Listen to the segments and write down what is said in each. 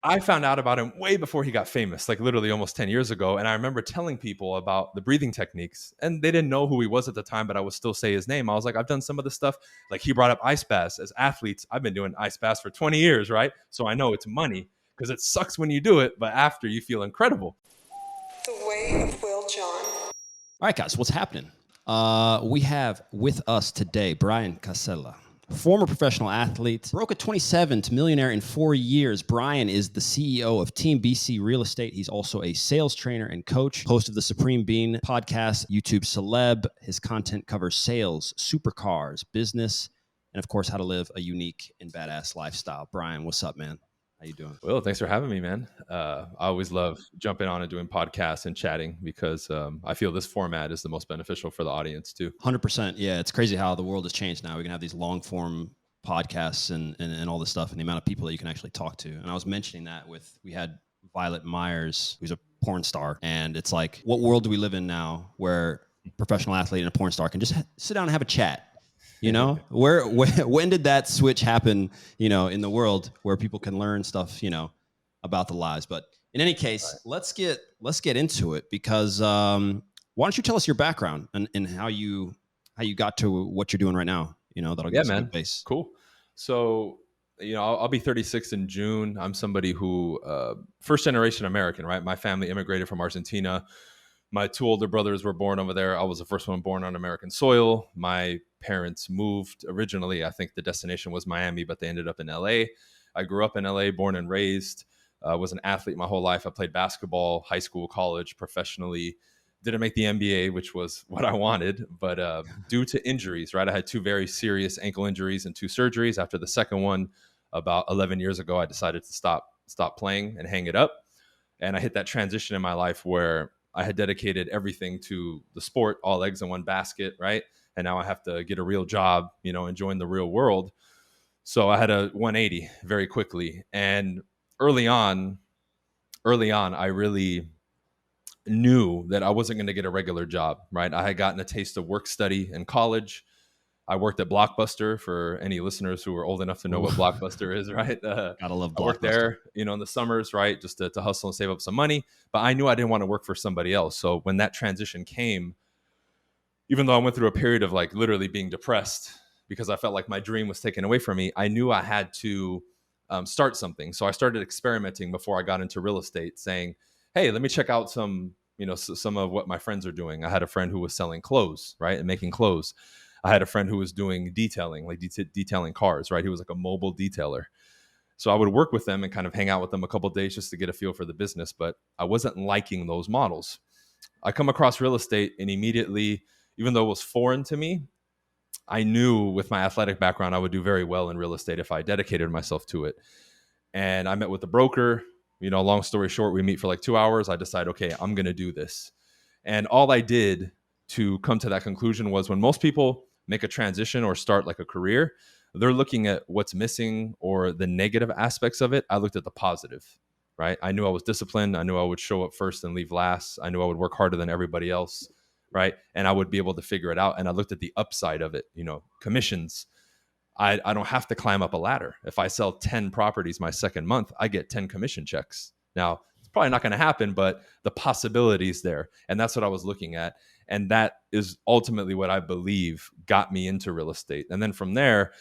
I found out about him way before he got famous, like literally almost 10 years ago. And I remember telling people about the breathing techniques, and they didn't know who he was at the time, but I would still say his name. I was like, I've done some of the stuff. Like he brought up ice baths. As athletes, I've been doing ice baths for 20 years, right? So I know it's money because it sucks when you do it, but after you feel incredible. The Way of Will John. All right, guys, what's happening? We have with us today Bryan Casella, former professional athlete, broke at 27 to millionaire in 4 years. Bryan is the CEO of Team BC Real Estate. He's also a sales trainer and coach, host of the Supreme Bean podcast, YouTube celeb. His content covers sales, supercars, business, and of course, how to live a unique and badass lifestyle. Bryan, what's up, man? How you doing? Well, thanks for having me, man. I always love jumping on and doing podcasts and chatting because I feel this format is the most beneficial for the audience too. 100%. Yeah, it's crazy how the world has changed now. We can have these long form podcasts and all this stuff, and the amount of people that you can actually talk to. And I was mentioning that we had Violet Myers, who's a porn star, and it's like, what world do we live in now where a professional athlete and a porn star can just sit down and have a chat? You know, when did that switch happen, you know, in the world where people can learn stuff, you know, about the lives? But in any case, let's get into it because why don't you tell us your background and how you got to what you're doing right now? You know, that'll give us a good base. Cool. So, you know, I'll be 36 in June. I'm somebody who first generation American, right? My family immigrated from Argentina. My two older brothers were born over there. I was the first one born on American soil. My parents moved originally. I think the destination was Miami, but they ended up in LA. I grew up in LA, born and raised. Was an athlete my whole life. I played basketball, high school, college, professionally. Didn't make the NBA, which was what I wanted, but due to injuries, right? I had 2 very serious ankle injuries and 2 surgeries. After the second one, about 11 years ago, I decided to stop playing and hang it up. And I hit that transition in my life where I had dedicated everything to the sport, all eggs in one basket, right? And now I have to get a real job, you know, and join the real world. So I had a 180 very quickly. And early on, I really knew that I wasn't going to get a regular job, right? I had gotten a taste of work study in college. I worked at Blockbuster, for any listeners who are old enough to know what Blockbuster is, right? Gotta love Blockbuster. I worked there, you know, in the summers, right? Just to hustle and save up some money. But I knew I didn't want to work for somebody else. So when that transition came, even though I went through a period of like literally being depressed because I felt like my dream was taken away from me, I knew I had to start something. So I started experimenting before I got into real estate, saying, hey, let me check out some of what my friends are doing. I had a friend who was selling clothes, right? And making clothes. I had a friend who was doing detailing, like detailing cars, right? He was like a mobile detailer. So I would work with them and kind of hang out with them a couple of days just to get a feel for the business. But I wasn't liking those models. I come across real estate and immediately, even though it was foreign to me, I knew with my athletic background, I would do very well in real estate if I dedicated myself to it. And I met with the broker. You know, long story short, we meet for like 2 hours. I decide, okay, I'm going to do this. And all I did to come to that conclusion was, when most people make a transition or start like a career, they're looking at what's missing or the negative aspects of it. I looked at the positive, right? I knew I was disciplined. I knew I would show up first and leave last. I knew I would work harder than everybody else, right? And I would be able to figure it out. And I looked at the upside of it, you know, commissions. I don't have to climb up a ladder. If I sell 10 properties my second month, I get 10 commission checks. Now, it's probably not going to happen, but the possibility is there. And that's what I was looking at. And that is ultimately what I believe got me into real estate. And then from there,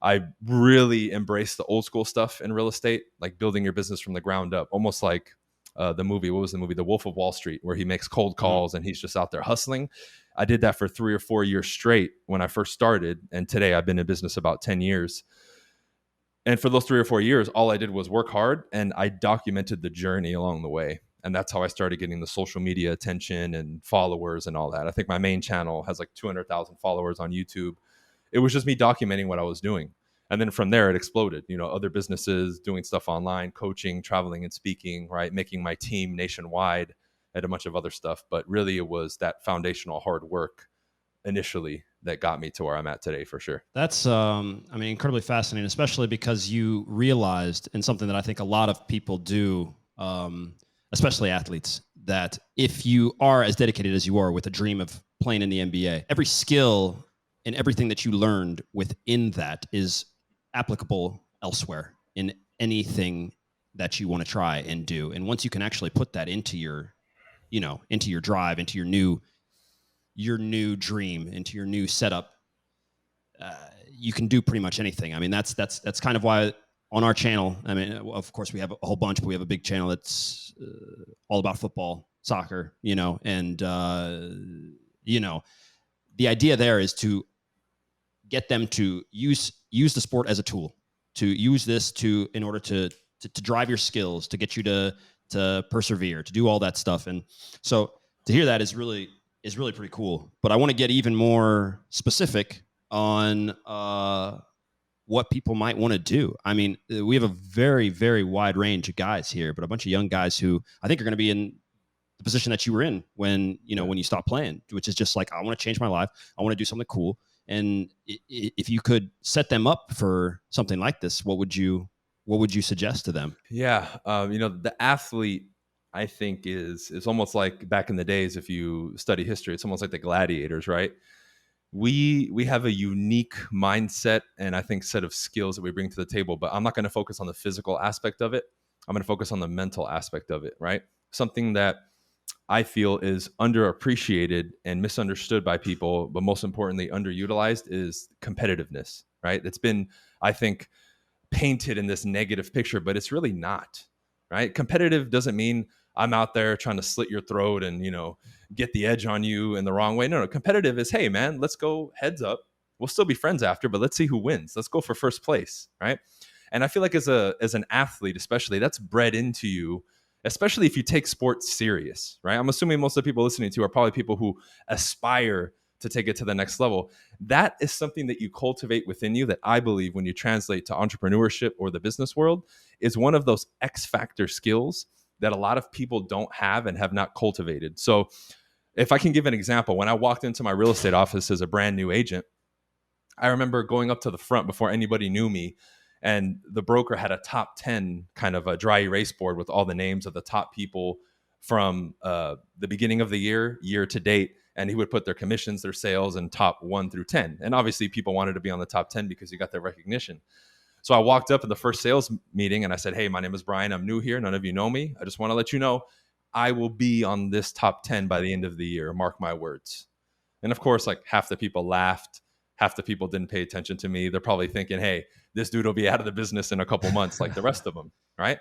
I really embraced the old school stuff in real estate, like building your business from the ground up, almost like the movie. What was the movie? The Wolf of Wall Street, where he makes cold calls and he's just out there hustling. I did that for 3 or 4 years straight when I first started. And today I've been in business about 10 years. And for those 3 or 4 years, all I did was work hard and I documented the journey along the way. And that's how I started getting the social media attention and followers and all that. I think my main channel has like 200,000 followers on YouTube. It was just me documenting what I was doing. And then from there, it exploded. You know, other businesses doing stuff online, coaching, traveling and speaking, right? Making my team nationwide and a bunch of other stuff. But really, it was that foundational hard work initially that got me to where I'm at today, for sure. That's, incredibly fascinating, especially because you realized, and something that I think a lot of people do, especially athletes, that if you are as dedicated as you are with a dream of playing in the NBA, every skill and everything that you learned within that is applicable elsewhere in anything that you want to try and do. And once you can actually put that into your, into your drive, into your new dream, into your new setup, you can do pretty much anything. I mean, that's kind of why on our channel, I mean, of course we have a whole bunch, but we have a big channel that's all about football, soccer, and the idea there is to get them to use the sport as a tool, to use this in order to drive your skills, to get you to persevere, to do all that stuff. And so to hear that is really pretty cool. But I want to get even more specific on what people might want to do. I mean, we have a very, very wide range of guys here, but a bunch of young guys who I think are going to be in the position that you were in when you stopped playing, which is just like, I want to change my life. I want to do something cool. And if you could set them up for something like this, what would you suggest to them? Yeah. The athlete, I think, is almost like back in the days, if you study history, it's almost like the gladiators, right? We have a unique mindset and I think set of skills that we bring to the table, but I'm not going to focus on the physical aspect of it. I'm going to focus on the mental aspect of it, right? Something that I feel is underappreciated and misunderstood by people, but most importantly, underutilized is competitiveness, right? It's been, I think, painted in this negative picture, but it's really not, right? Competitive doesn't mean I'm out there trying to slit your throat and, get the edge on you in the wrong way. No, competitive is, hey man, let's go heads up. We'll still be friends after, but let's see who wins. Let's go for first place, right? And I feel like as an athlete, especially, that's bred into you, especially if you take sports serious, right? I'm assuming most of the people listening to are probably people who aspire to take it to the next level. That is something that you cultivate within you that I believe when you translate to entrepreneurship or the business world is one of those X factor skills that a lot of people don't have and have not cultivated. So if I can give an example, when I walked into my real estate office as a brand new agent, I remember going up to the front before anybody knew me, and the broker had a top 10 kind of a dry erase board with all the names of the top people from the beginning of the year to date. And he would put their commissions, their sales, and top 1 through 10. And obviously people wanted to be on the top 10 because you got their recognition. So I walked up in the first sales meeting and I said, hey, my name is Bryan. I'm new here. None of you know me. I just want to let you know I will be on this top 10 by the end of the year. Mark my words. And of course, like half the people laughed. Half the people didn't pay attention to me. They're probably thinking, hey, this dude will be out of the business in a couple months like the rest of them, right?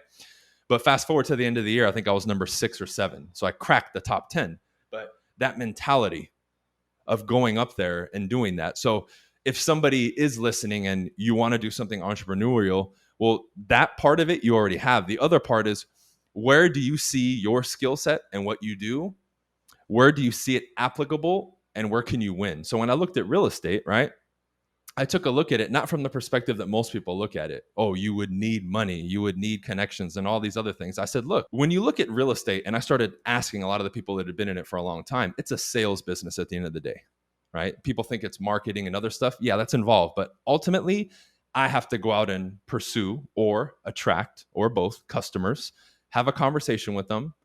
But fast forward to the end of the year, I think I was number 6 or 7. So I cracked the top 10. But that mentality of going up there and doing that. So if somebody is listening and you want to do something entrepreneurial, well, that part of it you already have. The other part is, where do you see your skill set and what you do? Where do you see it applicable and where can you win? So when I looked at real estate, right, I took a look at it, not from the perspective that most people look at it. Oh, you would need money, you would need connections and all these other things. I said, look, when you look at real estate, and I started asking a lot of the people that had been in it for a long time, it's a sales business at the end of the day, right? People think it's marketing and other stuff. Yeah, that's involved. But ultimately, I have to go out and pursue or attract or both customers, have a conversation with them,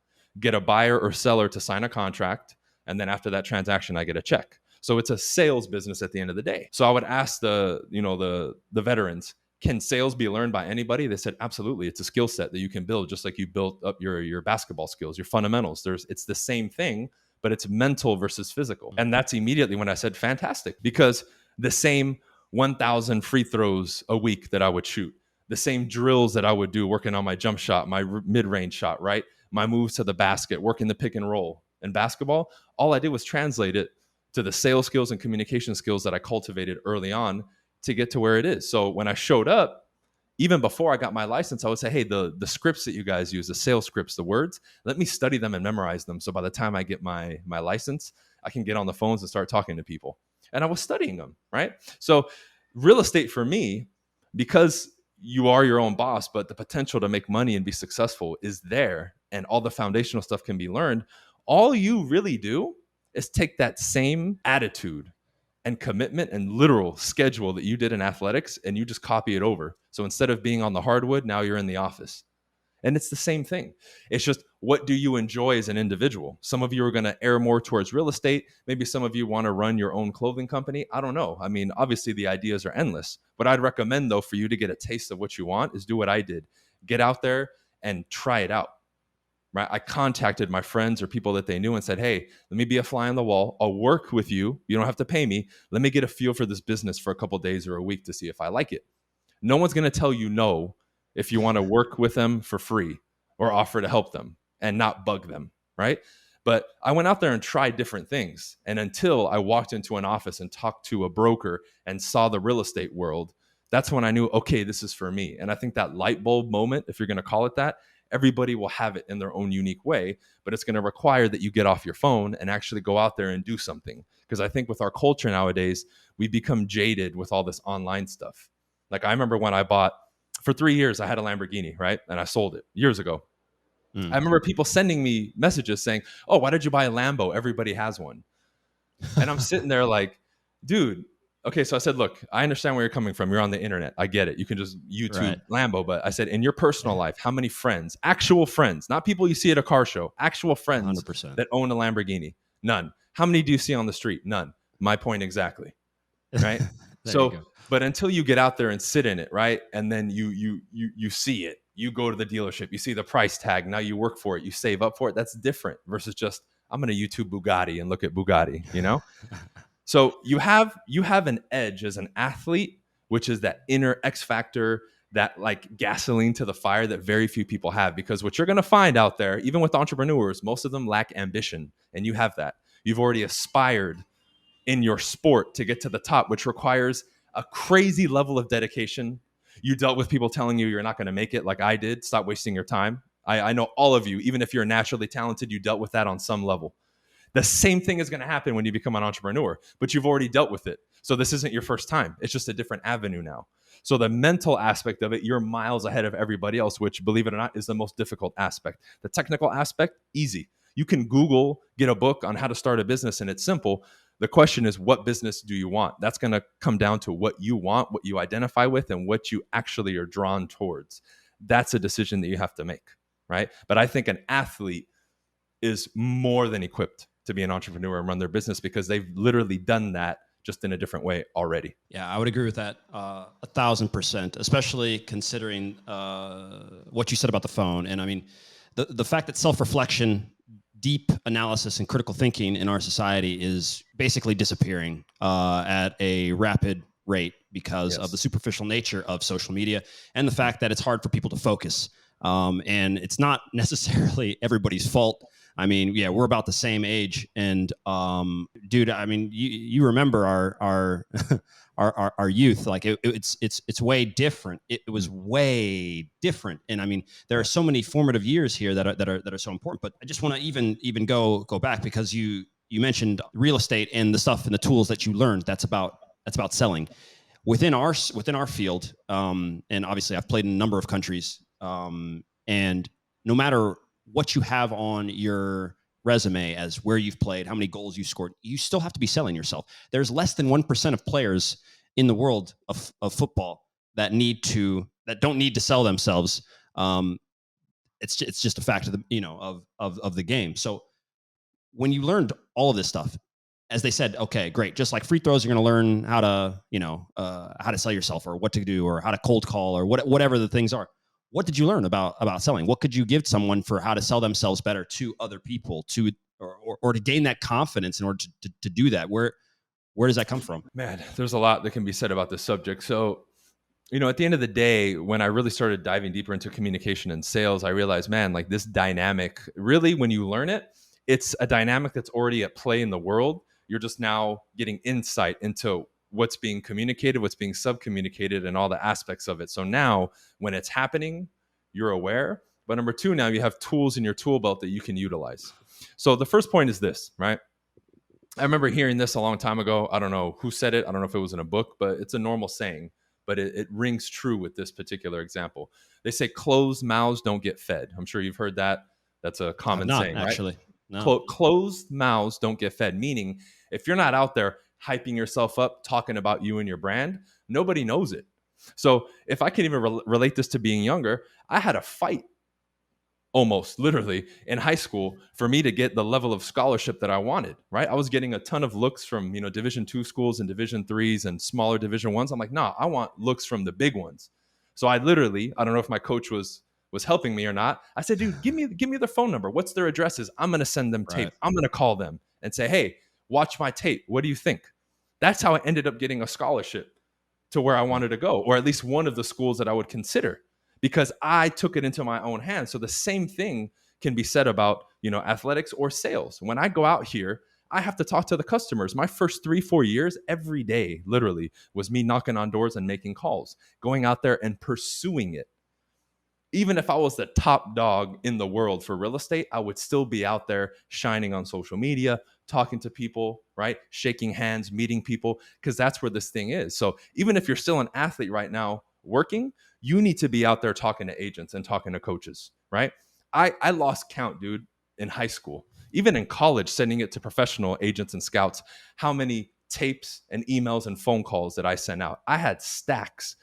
get a buyer or seller to sign a contract. And then after that transaction, I get a check. So it's a sales business at the end of the day. So I would ask the veterans, can sales be learned by anybody? They said, absolutely. It's a skill set that you can build, just like you built up your basketball skills, your fundamentals. It's the same thing, but it's mental versus physical. And that's immediately when I said, fantastic, because the same 1,000 free throws a week that I would shoot, the same drills that I would do working on my jump shot, my mid-range shot, right? My moves to the basket, working the pick and roll. In basketball, all I did was translate it to the sales skills and communication skills that I cultivated early on to get to where it is. So when I showed up, even before I got my license, I would say, hey, the scripts that you guys use, the sales scripts, the words, let me study them and memorize them. So by the time I get my license, I can get on the phones and start talking to people. And I was studying them, right? So real estate for me, because you are your own boss, but the potential to make money and be successful is there, and all the foundational stuff can be learned. All you really do is take that same attitude and commitment and literal schedule that you did in athletics, and you just copy it over. So instead of being on the hardwood, now you're in the office. And it's the same thing. It's just, what do you enjoy as an individual? Some of you are going to err more towards real estate. Maybe some of you want to run your own clothing company. I don't know. I mean, obviously the ideas are endless. But I'd recommend, though, for you to get a taste of what you want is do what I did. Get out there and try it out. Right? I contacted my friends or people that they knew and said, hey, let me be a fly on the wall. I'll work with you. You don't have to pay me. Let me get a feel for this business for a couple of days or a week to see if I like it. No one's going to tell you no if you want to work with them for free or offer to help them and not bug them, right? But I went out there and tried different things. And until I walked into an office and talked to a broker and saw the real estate world, that's when I knew, okay, this is for me. And I think that light bulb moment, if you're going to call it that, everybody will have it in their own unique way, but it's going to require that you get off your phone and actually go out there and do something. Because I think with our culture nowadays, we become jaded with all this online stuff. Like I remember when I bought, for 3 years, I had a Lamborghini, right? And I sold it years ago. I remember people sending me messages saying, oh, why did you buy a Lambo? Everybody has one. And I'm sitting there like, dude, okay. So I said, look, I understand where you're coming from. You're on the internet. I get it. You can just YouTube Lambo. But I said, in your personal life, how many friends, actual friends, not people you see at a car show, actual friends 100%. that own a Lamborghini? None. How many do you see on the street? None. My point exactly. Right? So, but until you get out there and sit in it, right? And then you see it. You go to the dealership, you see the price tag. Now you work for it. You save up for it. That's different versus just, I'm going to YouTube Bugatti and look at Bugatti, you know? So you have an edge as an athlete, which is that inner X factor, that like gasoline to the fire that very few people have. Because what you're going to find out there, even with entrepreneurs, most of them lack ambition. And you have that. You've already aspired in your sport to get to the top, which requires a crazy level of dedication. You dealt with people telling you you're not going to make it like I did. Stop wasting your time. I know all of you, even if you're naturally talented, you dealt with that on some level. The same thing is going to happen when you become an entrepreneur, but you've already dealt with it. So this isn't your first time. It's just a different avenue now. So the mental aspect of it, you're miles ahead of everybody else, which, believe it or not, is the most difficult aspect. The technical aspect, easy. You can Google, get a book on how to start a business, and it's simple. The question is, what business do you want? That's going to come down to what you want, what you identify with, and what you actually are drawn towards. That's a decision that you have to make, right? But I think an athlete is more than equipped to be an entrepreneur and run their business because they've literally done that just in a different way already. Yeah, I would agree with that 1,000%, especially considering what you said about the phone. And I mean, the fact that self-reflection, deep analysis, and critical thinking in our society is basically disappearing at a rapid rate because of the superficial nature of social media and the fact that it's hard for people to focus. And it's not necessarily everybody's fault. I mean, yeah, we're about the same age, and dude, I mean, you remember our our youth, like it's way different. It was way different, and I mean, there are so many formative years here that are so important. But I just want to even go back because you mentioned real estate and the stuff and the tools that you learned. That's about selling within our field, and obviously, I've played in a number of countries, and no matter what you have on your resume as where you've played, how many goals you scored, you still have to be selling yourself. There's less than 1% of players in the world of football that don't need to sell themselves. It's just a fact of the game. So when you learned all of this stuff, as they said, okay, great. Just like free throws, you're going to learn how to sell yourself or what to do or how to cold call or whatever the things are. What did you learn about selling? What could you give someone for how to sell themselves better to other people, or to gain that confidence in order to do that? Where does that come from? Man, there's a lot that can be said about this subject. So, at the end of the day, when I really started diving deeper into communication and sales, I realized, man, like this dynamic, really, when you learn it, it's a dynamic that's already at play in the world. You're just now getting insight into what's being communicated, what's being sub-communicated, and all the aspects of it. So now when it's happening, you're aware. But number two, now you have tools in your tool belt that you can utilize. So the first point is this, right? I remember hearing this a long time ago. I don't know who said it. I don't know if it was in a book, but it's a normal saying, but it rings true with this particular example. They say closed mouths don't get fed. I'm sure you've heard that. That's a common saying, actually. Right? No. Closed mouths don't get fed, meaning if you're not out there hyping yourself up, talking about you and your brand, nobody knows it. So if I can even relate this to being younger, I had a fight almost literally in high school for me to get the level of scholarship that I wanted, right? I was getting a ton of looks from, Division II schools and Division IIIs and smaller Division Is. I'm like, nah, I want looks from the big ones. So I don't know if my coach was was helping me or not. I said, dude, give me their phone number. What's their addresses? I'm going to send them tape. Right. I'm going to call them and say, hey, watch my tape. What do you think? That's how I ended up getting a scholarship to where I wanted to go, or at least one of the schools that I would consider, because I took it into my own hands. So the same thing can be said about, athletics or sales. When I go out here, I have to talk to the customers. My first 3-4 years, every day, literally, was me knocking on doors and making calls, going out there and pursuing it. Even if I was the top dog in the world for real estate, I would still be out there shining on social media, talking to people, right? Shaking hands, meeting people, because that's where this thing is. So even if you're still an athlete right now working, you need to be out there talking to agents and talking to coaches, right? I lost count, dude, in high school, even in college, sending it to professional agents and scouts, how many tapes and emails and phone calls that I sent out. I had stacks.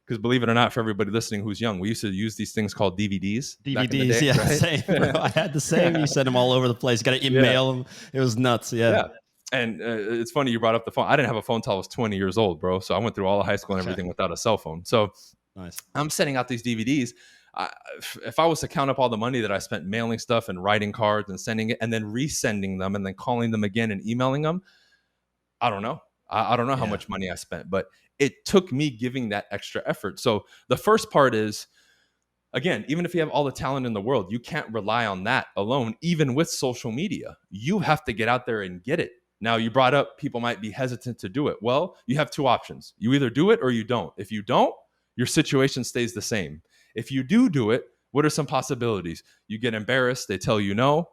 Because believe it or not, for everybody listening who's young, we used to use these things called DVDs. DVDs, day, yeah, right? same. Bro. I had the same. You sent them all over the place. Got to email them. It was nuts. Yeah. And it's funny you brought up the phone. I didn't have a phone until I was 20 years old, bro. So I went through all of high school and everything without a cell phone. So nice. I'm sending out these DVDs. If I was to count up all the money that I spent mailing stuff and writing cards and sending it and then resending them and then calling them again and emailing them, I don't know. I don't know how much money I spent, but it took me giving that extra effort. So the first part is, again, even if you have all the talent in the world, you can't rely on that alone, even with social media. You have to get out there and get it. Now, you brought up people might be hesitant to do it. Well, you have two options. You either do it or you don't. If you don't, your situation stays the same. If you do it, what are some possibilities? You get embarrassed, they tell you no.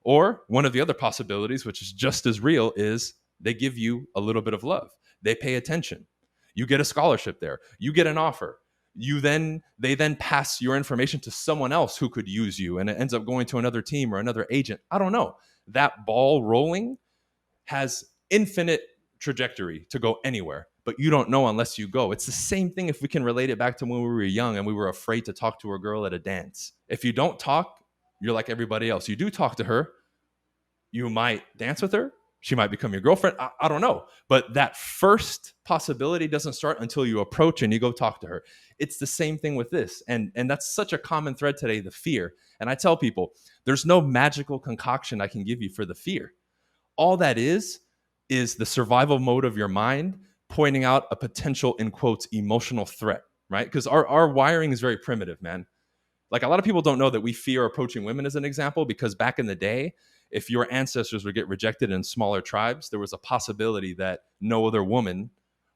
Or one of the other possibilities, which is just as real, is they give you a little bit of love. They pay attention. You get a scholarship there. You get an offer. They then pass your information to someone else who could use you, and it ends up going to another team or another agent. I don't know. That ball rolling has infinite trajectory to go anywhere, but you don't know unless you go. It's the same thing if we can relate it back to when we were young and we were afraid to talk to a girl at a dance. If you don't talk, you're like everybody else. You do talk to her, you might dance with her, she might become your girlfriend. I don't know. But that first possibility doesn't start until you approach and you go talk to her. It's the same thing with this. And that's such a common thread today, the fear. And I tell people, there's no magical concoction I can give you for the fear. All that is the survival mode of your mind pointing out a potential, in quotes, emotional threat, right? Because our wiring is very primitive, man. Like, a lot of people don't know that we fear approaching women, as an example, because back in the day, if your ancestors would get rejected in smaller tribes, there was a possibility that no other woman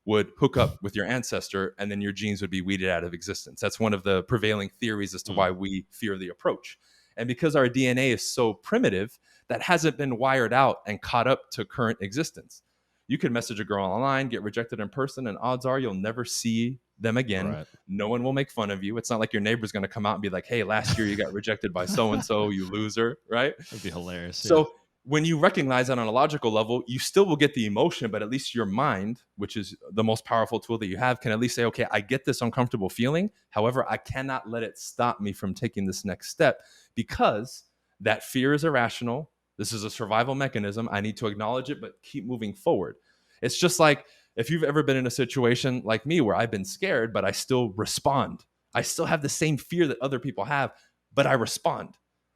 would hook up with your ancestor and then your genes would be weeded out of existence. That's one of the prevailing theories as to why we fear the approach. And because our DNA is so primitive, that hasn't been wired out and caught up to current existence. You can message a girl online, get rejected in person, and odds are you'll never see them again. Right. No one will make fun of you. It's not like your neighbor's going to come out and be like, hey, last year you got rejected by so-and-so, you loser, right? That'd be hilarious. So when you recognize that on a logical level, you still will get the emotion, but at least your mind, which is the most powerful tool that you have, can at least say, okay, I get this uncomfortable feeling. However, I cannot let it stop me from taking this next step, because that fear is irrational. This is a survival mechanism. I need to acknowledge it, but keep moving forward. It's just like if you've ever been in a situation like me where I've been scared, but I still respond. I still have the same fear that other people have, but I respond,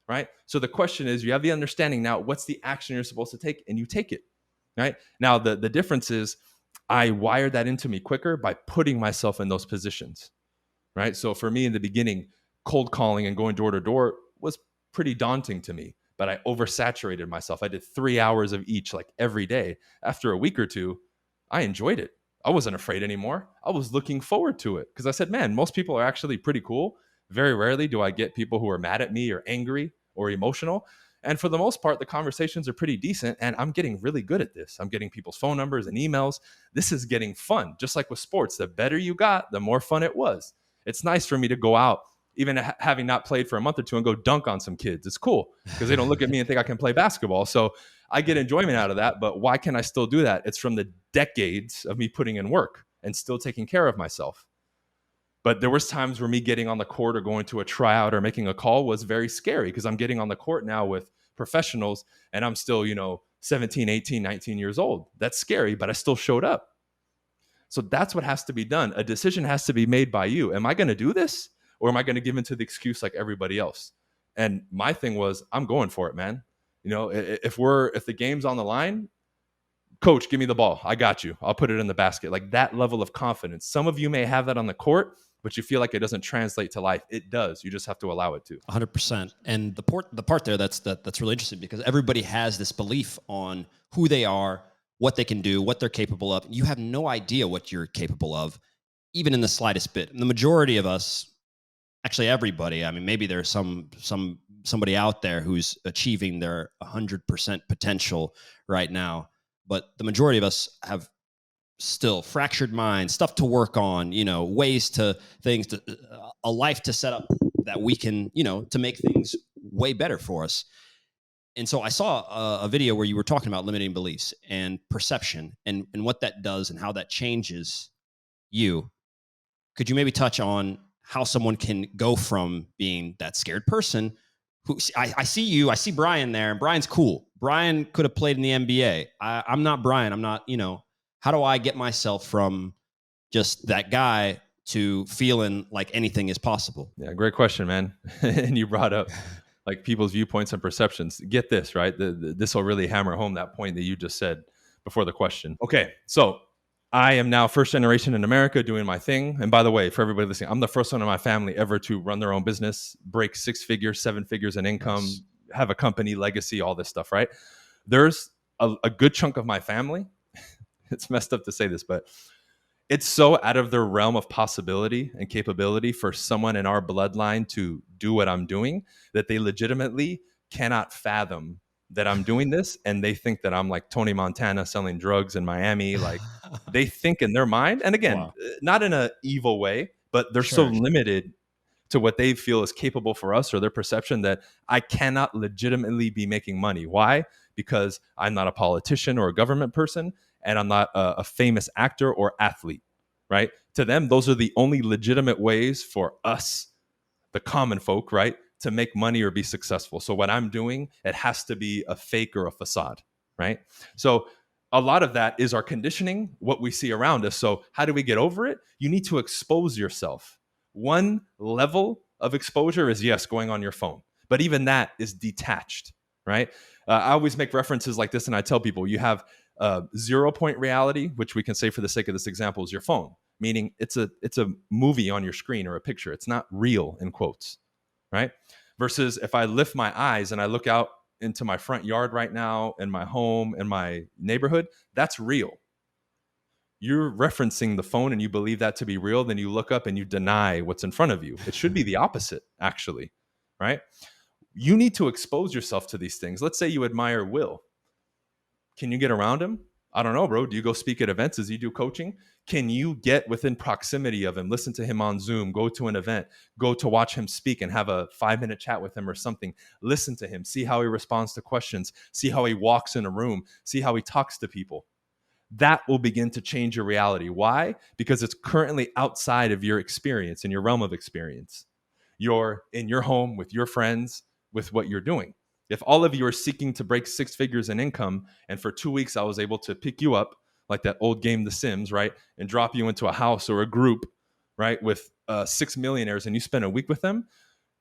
right? So the question is, you have the understanding now, what's the action you're supposed to take? And you take it, right? Now, the difference is I wired that into me quicker by putting myself in those positions, right? So for me in the beginning, cold calling and going door to door was pretty daunting to me, but I oversaturated myself. I did 3 hours of each, like every day. After a week or two, I enjoyed it. I wasn't afraid anymore. I was looking forward to it because I said, man, most people are actually pretty cool. Very rarely do I get people who are mad at me or angry or emotional. And for the most part, the conversations are pretty decent, and I'm getting really good at this. I'm getting people's phone numbers and emails. This is getting fun. Just like with sports, the better you got, the more fun it was. It's nice for me to go out, even having not played for a month or two, and go dunk on some kids. It's cool because they don't look at me and think I can play basketball. So I get enjoyment out of that. But why can I still do that? It's from the decades of me putting in work and still taking care of myself. But there was times where me getting on the court or going to a tryout or making a call was very scary because I'm getting on the court now with professionals and I'm still, 17, 18, 19 years old. That's scary, but I still showed up. So that's what has to be done. A decision has to be made by you. Am I going to do this? Or am I going to give into the excuse like everybody else? And my thing was, I'm going for it, man. You know, if the game's on the line, coach, give me the ball. I got you. I'll put it in the basket. Like that level of confidence. Some of you may have that on the court, but you feel like it doesn't translate to life. It does. You just have to allow it to. 100%. And the part there that's really interesting, because everybody has this belief on who they are, what they can do, what they're capable of. You have no idea what you're capable of, even in the slightest bit. And the majority of us, actually everybody, I mean, maybe there's somebody out there who's achieving their 100% potential right now, but the majority of us have still fractured minds, stuff to work on, ways to things, a life to set up that we can, to make things way better for us. And so I saw a video where you were talking about limiting beliefs and perception and what that does and how that changes you. Could you maybe touch on how someone can go from being that scared person who I see Bryan there, and Bryan's cool. Bryan could have played in the NBA. I'm not Bryan. I'm not, how do I get myself from just that guy to feeling like anything is possible? Yeah, great question, man. And you brought up like people's viewpoints and perceptions. Get this, right? This will really hammer home that point that you just said before the question. Okay, so I am now first generation in America doing my thing. And by the way, for everybody listening, I'm the first one in my family ever to run their own business, break 6 figures, 7 figures in income, nice. Have a company, legacy, all this stuff, right? There's a good chunk of my family. It's messed up to say this, but it's so out of their realm of possibility and capability for someone in our bloodline to do what I'm doing that they legitimately cannot fathom that I'm doing this. And they think that I'm like Tony Montana selling drugs in Miami. Like they think in their mind. And again, wow. Not in an evil way, but they're so limited to what they feel is capable for us or their perception that I cannot legitimately be making money. Why? Because I'm not a politician or a government person, and I'm not a famous actor or athlete, right? To them, those are the only legitimate ways for us, the common folk, right, to make money or be successful. So what I'm doing, it has to be a fake or a facade, right? So a lot of that is our conditioning, what we see around us. So how do we get over it? You need to expose yourself. One level of exposure is, yes, going on your phone, but even that is detached, right? I always make references like this, and I tell people you have 0-point reality, which we can say for the sake of this example is your phone, meaning it's a movie on your screen or a picture. It's not real, in quotes, right? Versus if I lift my eyes and I look out into my front yard right now in my home, in my neighborhood, that's real. You're referencing the phone and you believe that to be real, then you look up and you deny what's in front of you. It should be the opposite, actually, right? You need to expose yourself to these things. Let's say you admire Will. Can you get around him? I don't know, bro. Do you go speak at events? Does he do coaching? Can you get within proximity of him, listen to him on Zoom, go to an event, go to watch him speak and have a 5-minute chat with him or something? Listen to him, see how he responds to questions, see how he walks in a room, see how he talks to people. That will begin to change your reality. Why? Because it's currently outside of your experience, in your realm of experience. You're in your home with your friends, with what you're doing. If all of you are seeking to break 6 figures in income, and for 2 weeks I was able to pick you up, like that old game, The Sims, right? And drop you into a house or a group, right? With 6 millionaires, and you spend a week with them,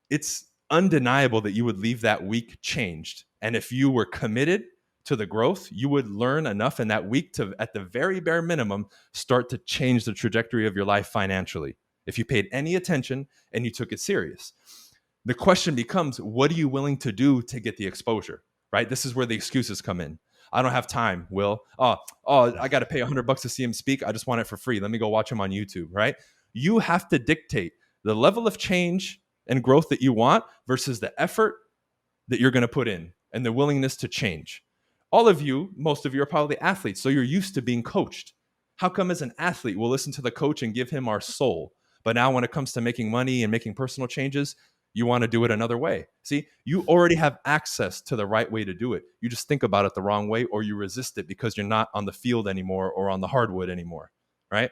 it's undeniable that you would leave that week changed. And if you were committed to the growth, you would learn enough in that week to, at the very bare minimum, start to change the trajectory of your life financially. If you paid any attention and you took it serious. The question becomes, what are you willing to do to get the exposure, right? This is where the excuses come in. I don't have time, Will. Oh, I got to pay $100 to see him speak. I just want it for free. Let me go watch him on YouTube, right? You have to dictate the level of change and growth that you want versus the effort that you're going to put in and the willingness to change. All of you, most of you are probably athletes, so you're used to being coached. How come as an athlete, we'll listen to the coach and give him our soul? But now when it comes to making money and making personal changes, you want to do it another way. See, you already have access to the right way to do it. You just think about it the wrong way, or you resist it because you're not on the field anymore or on the hardwood anymore, right?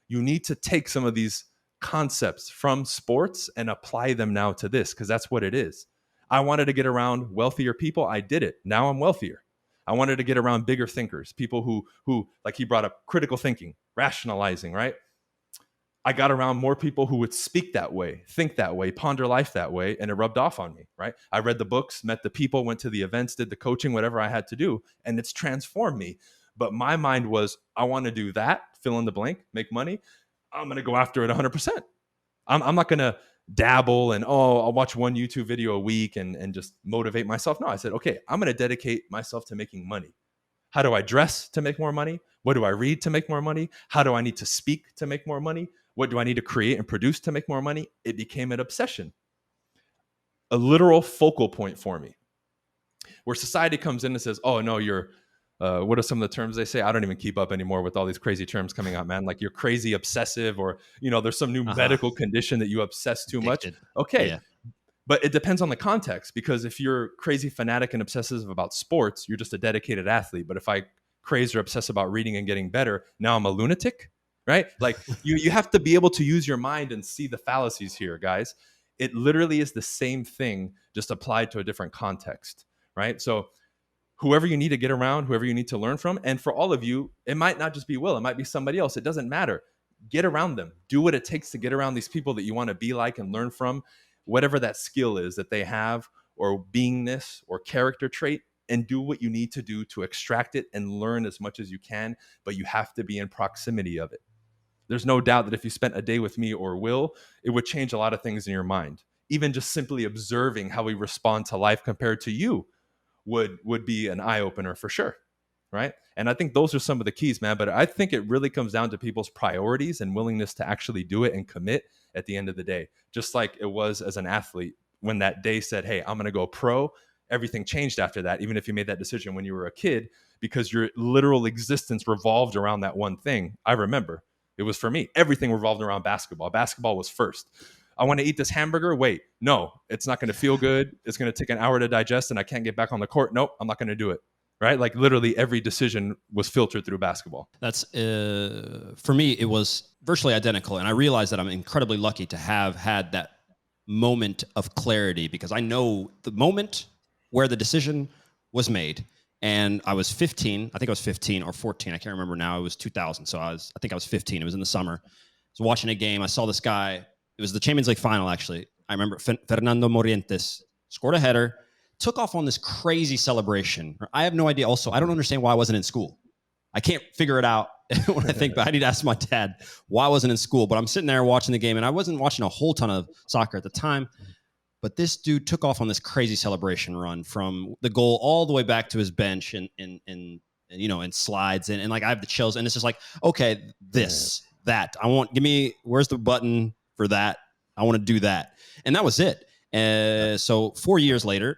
You need to take some of these concepts from sports and apply them now to this, because that's what it is. I wanted to get around wealthier people. I did it. Now I'm wealthier. I wanted to get around bigger thinkers, people who like he brought up critical thinking, rationalizing, right? I got around more people who would speak that way, think that way, ponder life that way, and it rubbed off on me, right? I read the books, met the people, went to the events, did the coaching, whatever I had to do, and it's transformed me. But my mind was, I want to do that, fill in the blank, make money. I'm going to go after it 100%. I'm not going to dabble and, I'll watch one YouTube video a week and just motivate myself. No, I said, okay, I'm going to dedicate myself to making money. How do I dress to make more money? What do I read to make more money? How do I need to speak to make more money? What do I need to create and produce to make more money? It became an obsession, a literal focal point for me, where society comes in and says, oh, no, you're, what are some of the terms they say? I don't even keep up anymore with all these crazy terms coming out, man. Like you're crazy obsessive, or, there's some new medical condition that you obsess too much. Okay. Yeah. But it depends on the context, because if you're crazy fanatic and obsessive about sports, you're just a dedicated athlete. But if I craze or obsess about reading and getting better, now I'm a lunatic, right? Like you have to be able to use your mind and see the fallacies here, guys. It literally is the same thing, just applied to a different context, right? So whoever you need to get around, whoever you need to learn from, and for all of you, it might not just be Will, it might be somebody else. It doesn't matter. Get around them. Do what it takes to get around these people that you want to be like and learn from, whatever that skill is that they have, or beingness or character trait, and do what you need to do to extract it and learn as much as you can, but you have to be in proximity of it. There's no doubt that if you spent a day with me or Will, it would change a lot of things in your mind. Even just simply observing how we respond to life compared to you would be an eye-opener for sure, right? And I think those are some of the keys, man. But I think it really comes down to people's priorities and willingness to actually do it and commit at the end of the day. Just like it was as an athlete, when that day said, hey, I'm going to go pro, everything changed after that, even if you made that decision when you were a kid, because your literal existence revolved around that one thing. I remember it was, for me, everything revolved around basketball. Basketball was first. I want to eat this hamburger. Wait, no, it's not going to feel good. It's going to take an hour to digest and I can't get back on the court. Nope, I'm not going to do it. Right? Like literally every decision was filtered through basketball. That's, for me, it was virtually identical. And I realized that I'm incredibly lucky to have had that moment of clarity, because I know the moment where the decision was made. And I was 15, I think I was 15 or 14. I can't remember now. It was 2000. So I think I was 15. It was in the summer. I was watching a game. I saw this guy. It was the Champions League final, actually. I remember Fernando Morientes scored a header, took off on this crazy celebration. I have no idea. Also, I don't understand why I wasn't in school. I can't figure it out when I think, but I need to ask my dad why I wasn't in school. But I'm sitting there watching the game, and I wasn't watching a whole ton of soccer at the time. But this dude took off on this crazy celebration run from the goal all the way back to his bench and slides. And like, I have the chills. And it's just like, okay, where's the button for that? I want to do that. And that was it. So 4 years later,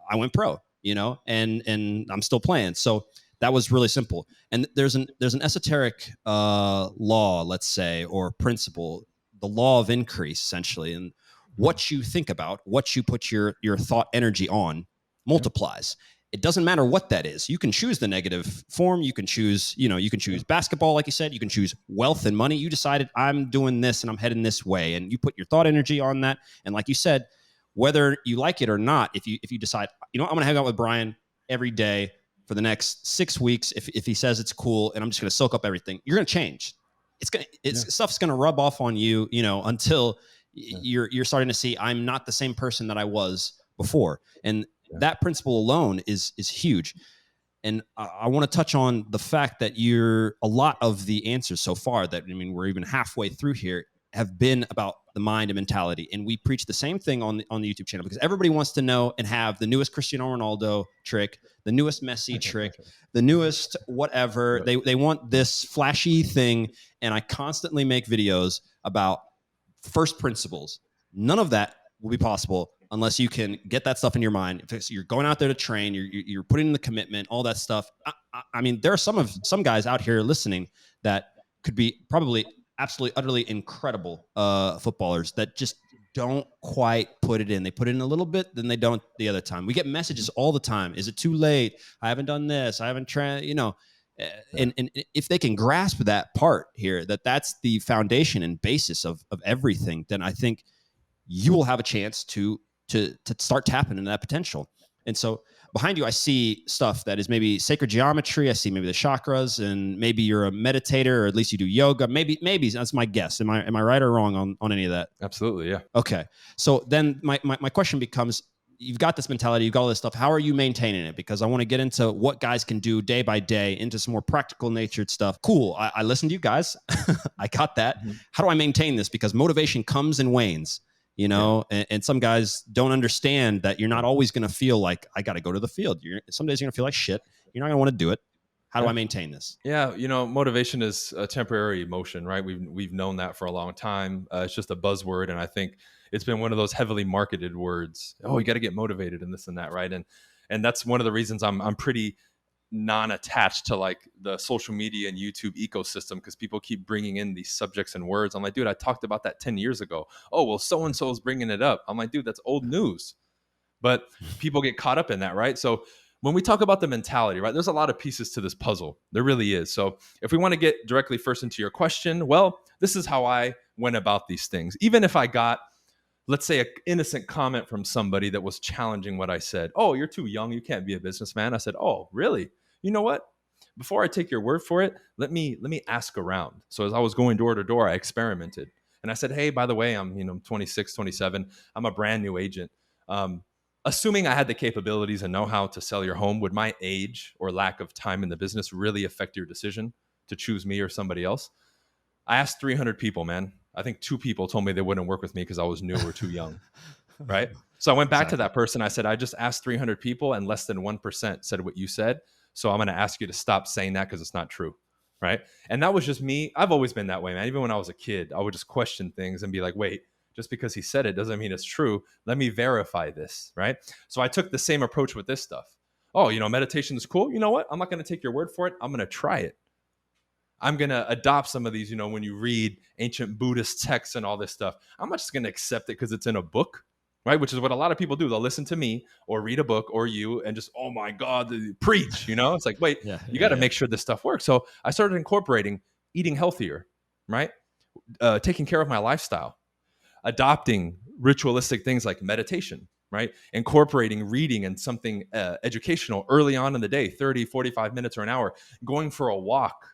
I went pro, and I'm still playing. So that was really simple. And there's an esoteric law, let's say, or principle, the law of increase, essentially. And what you think about, what you put your thought energy on, multiplies. It doesn't matter what that is. You can choose the negative form. You can choose, you can choose basketball, like you said. You can choose wealth and money. You decided, I'm doing this and I'm heading this way. And you put your thought energy on that. And like you said, whether you like it or not, if you decide, I'm going to hang out with Bryan every day for the next 6 weeks, if he says it's cool and I'm just going to soak up everything, you're going to change. Stuff's going to rub off on you, until you're starting to see, I'm not the same person that I was before. And that principle alone is huge. And I want to touch on the fact that a lot of the answers so far we're even halfway through here have been about the mind and mentality. And we preach the same thing on the YouTube channel, because everybody wants to know and have the newest Cristiano Ronaldo trick, the newest Messi trick, the newest whatever. They want this flashy thing. And I constantly make videos about first principles. None of that will be possible unless you can get that stuff in your mind. If you're going out there to train, you're putting in the commitment, all that stuff. I mean, there are some guys out here listening that could be probably absolutely, utterly incredible footballers that just don't quite put it in. They put it in a little bit, then they don't the other time. We get messages all the time. Is it too late? I haven't done this. I haven't tried, And if they can grasp that part here, that's the foundation and basis of everything, then I think you will have a chance to start tapping into that potential. And so behind you, I see stuff that is maybe sacred geometry. I see maybe the chakras, and maybe you're a meditator, or at least you do yoga. Maybe that's my guess. Am I right or wrong on any of that? Absolutely, yeah. Okay. So then my question becomes, you've got this mentality, you've got all this stuff. How are you maintaining it? Because I want to get into what guys can do day by day, into some more practical natured stuff. Cool. I listened to you guys. I got that. Mm-hmm. How do I maintain this? Because motivation comes and wanes, you know, and some guys don't understand that you're not always going to feel like I got to go to the field. Some days you're going to feel like shit. You're not going to want to do it. How do I maintain this? Yeah, you know, motivation is a temporary emotion, right? We've known that for a long time. It's just a buzzword, and I think it's been one of those heavily marketed words. Oh, you got to get motivated and this and that, right? And that's one of the reasons I'm pretty non-attached to like the social media and YouTube ecosystem, because people keep bringing in these subjects and words. I'm like, dude, I talked about that 10 years ago. Oh, well, so and so is bringing it up. I'm like, dude, that's old news. But people get caught up in that, right? So when we talk about the mentality, right, there's a lot of pieces to this puzzle. There really is. So if we want to get directly first into your question, well, this is how I went about these things. Even if I got, let's say, an innocent comment from somebody that was challenging what I said. Oh, you're too young. You can't be a businessman. I said, oh, really? You know what? Before I take your word for it, let me ask around. So as I was going door to door, I experimented. And I said, hey, by the way, I'm 26, 27. I'm a brand new agent. Assuming I had the capabilities and know-how to sell your home, would my age or lack of time in the business really affect your decision to choose me or somebody else? I asked 300 people, man. I think 2 people told me they wouldn't work with me because I was new or too young, right? So I went back to that person. I said, I just asked 300 people and less than 1% said what you said. So I'm going to ask you to stop saying that because it's not true, right? And that was just me. I've always been that way, man. Even when I was a kid, I would just question things and be like, wait, just because he said it doesn't mean it's true. Let me verify this, right? So I took the same approach with this stuff. Oh, meditation is cool. You know what? I'm not going to take your word for it. I'm going to try it. I'm going to adopt some of these, when you read ancient Buddhist texts and all this stuff, I'm not just going to accept it because it's in a book, right? Which is what a lot of people do. They'll listen to me or read a book or you and just, oh my God, preach, It's like, wait, you got to make sure this stuff works. So I started incorporating eating healthier, right? Taking care of my lifestyle, adopting ritualistic things like meditation, right? Incorporating reading and something educational early on in the day, 30, 45 minutes or an hour, going for a walk.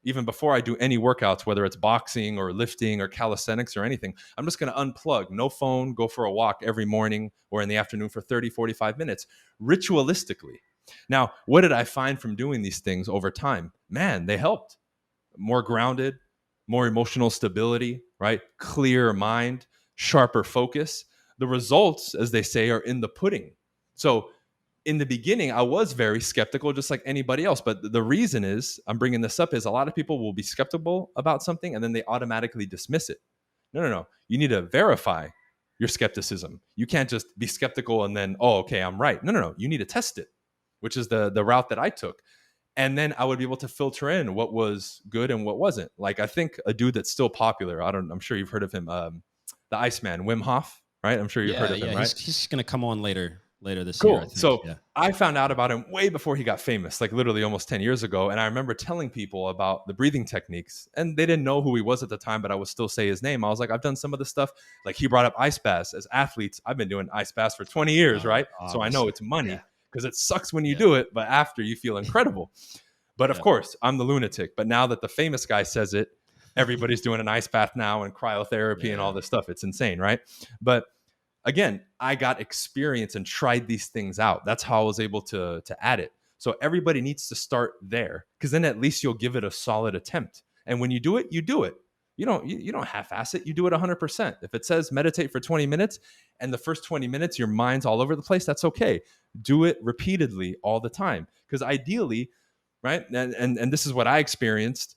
Even before I do any workouts, whether it's boxing or lifting or calisthenics or anything, I'm just going to unplug, no phone, go for a walk every morning or in the afternoon for 30, 45 minutes, ritualistically. Now, what did I find from doing these things over time? Man, they helped. More grounded, more emotional stability, right? Clear mind, sharper focus. The results, as they say, are in the pudding. So in the beginning, I was very skeptical, just like anybody else. But the reason is I'm bringing this up is a lot of people will be skeptical about something and then they automatically dismiss it. No. You need to verify your skepticism. You can't just be skeptical and then, oh, okay, I'm right. No. You need to test it, which is the route that I took. And then I would be able to filter in what was good and what wasn't. Like I think a dude that's still popular, I'm sure you've heard of him, the Iceman, Wim Hof, right? I'm sure you've heard of him, right? He's going to come on later this cool. year. I think. So I found out about him way before he got famous, like literally almost 10 years ago. And I remember telling people about the breathing techniques and they didn't know who he was at the time, but I would still say his name. I was like, I've done some of the stuff. Like he brought up ice baths. As athletes, I've been doing ice baths for 20 years, right? So I know it's money because it sucks when you do it, but after you feel incredible. But of course, I'm the lunatic. But now that the famous guy says it, everybody's doing an ice bath now and cryotherapy and all this stuff. It's insane, right? But again, I got experience and tried these things out. That's how I was able to add it. So everybody needs to start there because then at least you'll give it a solid attempt. And when you do it, you do it. You don't half-ass it. You do it 100%. If it says meditate for 20 minutes and the first 20 minutes, your mind's all over the place, that's okay. Do it repeatedly all the time. Because ideally, right, and this is what I experienced,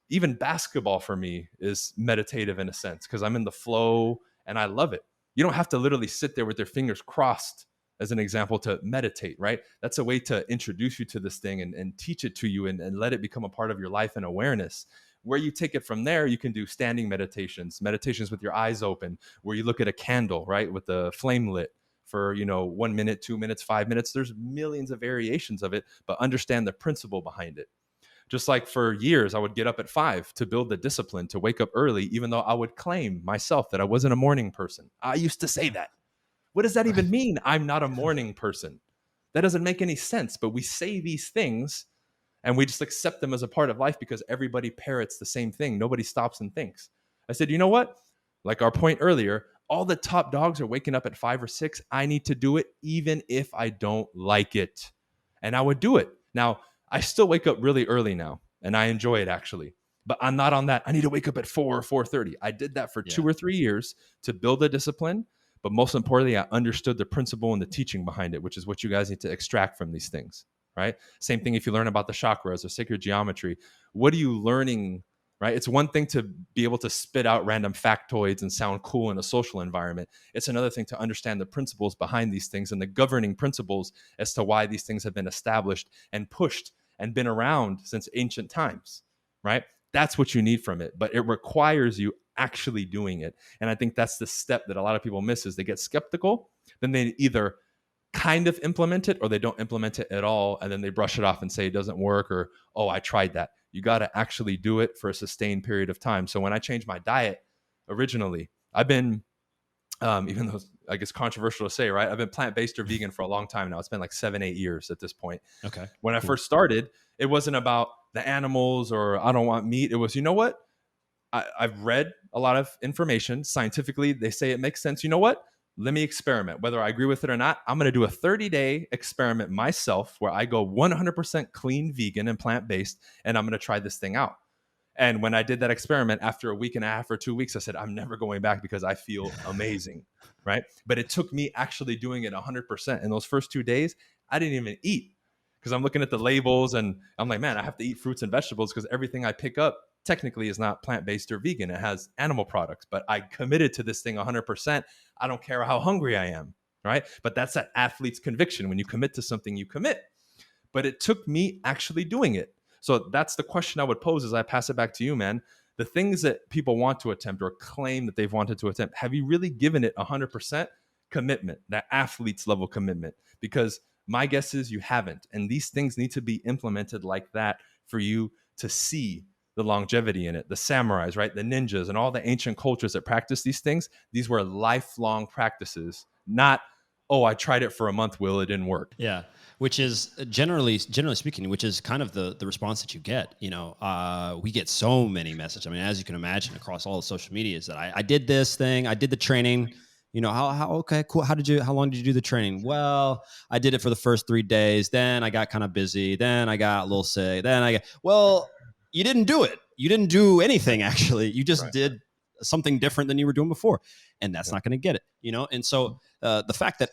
even basketball for me is meditative in a sense because I'm in the flow and I love it. You don't have to literally sit there with your fingers crossed, as an example, to meditate, right? That's a way to introduce you to this thing and teach it to you and let it become a part of your life and awareness. Where you take it from there, you can do standing meditations with your eyes open, where you look at a candle, right, with the flame lit for, 1 minute, 2 minutes, 5 minutes. There's millions of variations of it, but understand the principle behind it. Just like for years, I would get up at 5 to build the discipline to wake up early, even though I would claim myself that I wasn't a morning person. I used to say that. What does that even mean? I'm not a morning person. That doesn't make any sense. But we say these things and we just accept them as a part of life because everybody parrots the same thing. Nobody stops and thinks. I said, you know what? Like our point earlier, all the top dogs are waking up at 5 or 6. I need to do it even if I don't like it. And I would do it. Now, I still wake up really early now, and I enjoy it actually. But I'm not on that. I need to wake up at 4 or 4:30. I did that for 2 or 3 years to build a discipline. But most importantly, I understood the principle and the teaching behind it, which is what you guys need to extract from these things, right? Same thing if you learn about the chakras or sacred geometry. What are you learning, right? It's one thing to be able to spit out random factoids and sound cool in a social environment. It's another thing to understand the principles behind these things and the governing principles as to why these things have been established and pushed and been around since ancient times, right? That's what you need from it. But it requires you actually doing it. And I think that's the step that a lot of people miss is they get skeptical. Then they either kind of implement it or they don't implement it at all. And then they brush it off and say it doesn't work or, oh, I tried that. You got to actually do it for a sustained period of time. So when I changed my diet originally, I've been, even though I guess controversial to say, right? I've been plant-based or vegan for a long time now. It's been like 7-8 years at this point. Okay. When I first started, it wasn't about the animals or I don't want meat. It was, you know what? I've read a lot of information. Scientifically, they say it makes sense. You know what? Let me experiment. Whether I agree with it or not, I'm going to do a 30-day experiment myself where I go 100% clean vegan and plant-based, and I'm going to try this thing out. And when I did that experiment, after a week and a half or 2 weeks, I said, I'm never going back because I feel amazing, right? But it took me actually doing it 100%. In those first 2 days, I didn't even eat because I'm looking at the labels and I'm like, man, I have to eat fruits and vegetables because everything I pick up technically is not plant-based or vegan. It has animal products, but I committed to this thing 100%. I don't care how hungry I am, right? But that's that athlete's conviction. When you commit to something, you commit. But it took me actually doing it. So that's the question I would pose as I pass it back to you, man. The things that people want to attempt or claim that they've wanted to attempt, have you really given it 100% commitment, that athlete's level commitment? Because my guess is you haven't. And these things need to be implemented like that for you to see the longevity in it. The samurais, right? The ninjas and all the ancient cultures that practice these things. These were lifelong practices, not, oh, I tried it for a month, Will, it didn't work. Yeah. Which is generally speaking, which is kind of the response that you get. You know, we get so many messages. I mean, as you can imagine, across all the social medias that I did this thing, I did the training. You know, how okay, cool. How long did you do the training? Well, I did it for the first 3 days. Then I got kind of busy. Then I got a little sick. Well, you didn't do it. You didn't do anything, actually. You just did something different than you were doing before. And that's not going to get it, you know? And so the fact that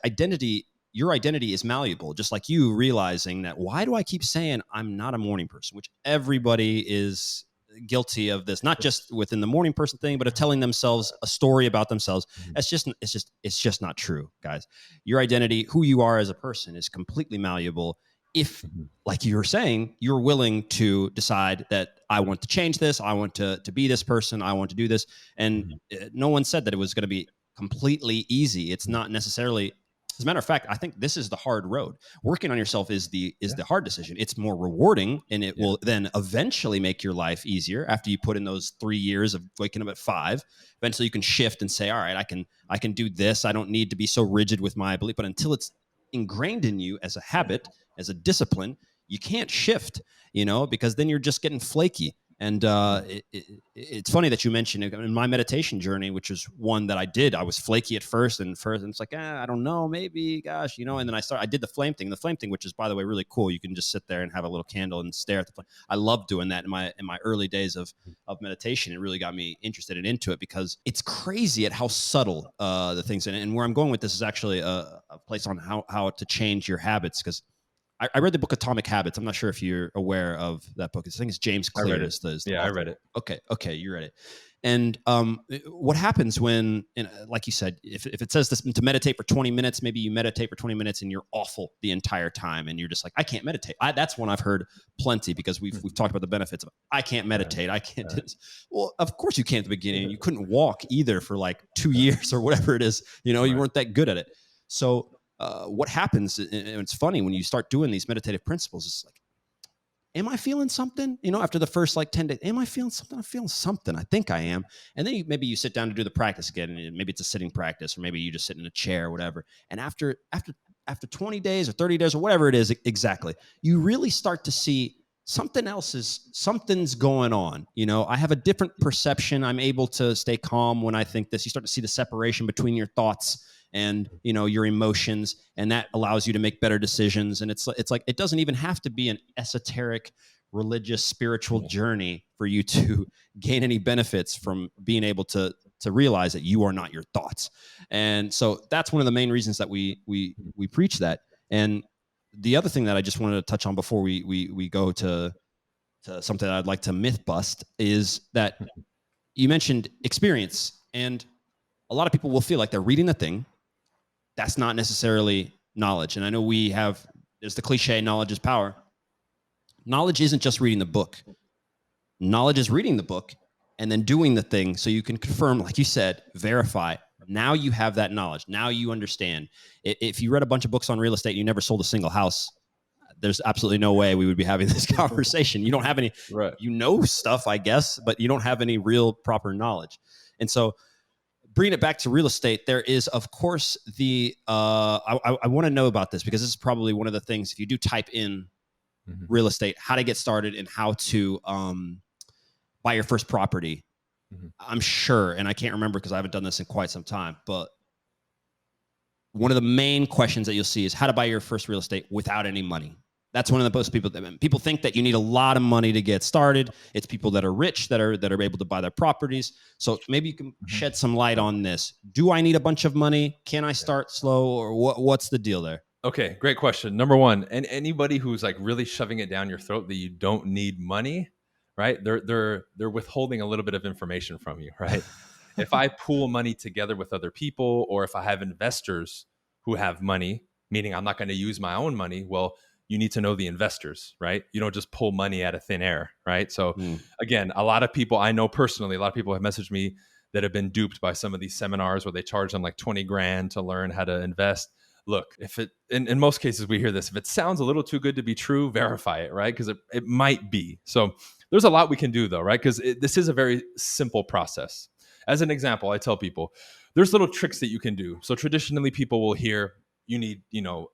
your identity is malleable, just like you realizing that, why do I keep saying I'm not a morning person, which everybody is guilty of this, not just within the morning person thing, but of telling themselves a story about themselves. It's just not true, guys. Your identity, who you are as a person, is completely malleable. If, like you were saying, you're willing to decide that I want to change this, I want to be this person, I want to do this. And no one said that it was going to be completely easy. It's not necessarily. As a matter of fact, I think this is the hard road. Working on yourself is the hard decision. It's more rewarding, and it will then eventually make your life easier after you put in those 3 years of waking up at 5. Eventually you can shift and say, all right, I can do this. I don't need to be so rigid with my belief. But until it's ingrained in you as a habit, as a discipline, you can't shift, you know, because then you're just getting flaky. And it's funny that you mentioned it. In my meditation journey, which is one that I did, I was flaky at first, and it's like, I don't know, maybe, gosh, you know. And then I did the flame thing, which is, by the way, really cool. You can just sit there and have a little candle and stare at the flame. I love doing that in my early days of meditation. It really got me interested and into it because it's crazy at how subtle the things. And where I'm going with this is actually a place on how to change your habits, because I read the book Atomic Habits. I'm not sure if you're aware of that book. I think it's James Clear. I read it. Okay, you read it. And what happens when, like you said, if it says this, to meditate for 20 minutes, maybe you meditate for 20 minutes and you're awful the entire time, and you're just like, I can't meditate. That's one I've heard plenty, because we've talked about the benefits of, I can't meditate. I can't do this. Well, of course you can't at the beginning. You couldn't walk either for like 2 years or whatever it is. You know, you weren't that good at it. So what happens, and it's funny, when you start doing these meditative principles, it's like, am I feeling something? You know, after the first like 10 days, am I feeling something? I'm feeling something. I think I am. And then maybe you sit down to do the practice again, and maybe it's a sitting practice, or maybe you just sit in a chair or whatever. And after after 20 days or 30 days or whatever it is exactly, you really start to see something's going on. You know, I have a different perception. I'm able to stay calm when I think this. You start to see the separation between your thoughts and, you know, your emotions, and that allows you to make better decisions. And it's like, it doesn't even have to be an esoteric, religious, spiritual journey for you to gain any benefits from being able to realize that you are not your thoughts. And so that's one of the main reasons that we preach that. And the other thing that I just wanted to touch on before we go to something that I'd like to myth bust is that you mentioned experience, and a lot of people will feel like they're reading the thing. That's not necessarily knowledge. And I know there's the cliche, knowledge is power. Knowledge isn't just reading the book. Knowledge is reading the book and then doing the thing so you can confirm, like you said, verify. Now you have that knowledge. Now you understand. If you read a bunch of books on real estate and you never sold a single house, there's absolutely no way we would be having this conversation. You don't have any, Right. You know stuff, I guess, but you don't have any real proper knowledge. And so bringing it back to real estate, there is, of course, I want to know about this because this is probably one of the things, if you do type in real estate, how to get started and how to buy your first property. I'm sure, and I can't remember because I haven't done this in quite some time, but one of the main questions that you'll see is how to buy your first real estate without any money. That's one of the most people think that you need a lot of money to get started. It's people that are rich that are able to buy their properties. So maybe you can shed some light on this. Do I need a bunch of money? Can I start slow, or what's the deal there? Okay, great question. Number one, and anybody who's like really shoving it down your throat that you don't need money, right? They're withholding a little bit of information from you, right? If I pool money together with other people, or if I have investors who have money, meaning I'm not going to use my own money, well, you need to know the investors, right? You don't just pull money out of thin air, right? So again, a lot of people I know personally, a lot of people have messaged me that have been duped by some of these seminars where they charge them like 20 grand to learn how to invest. Look, if it, in most cases we hear this, if it sounds a little too good to be true, verify it, right? Because it might be. So there's a lot we can do though, right? Because this is a very simple process. As an example, I tell people there's little tricks that you can do. So traditionally people will hear you need,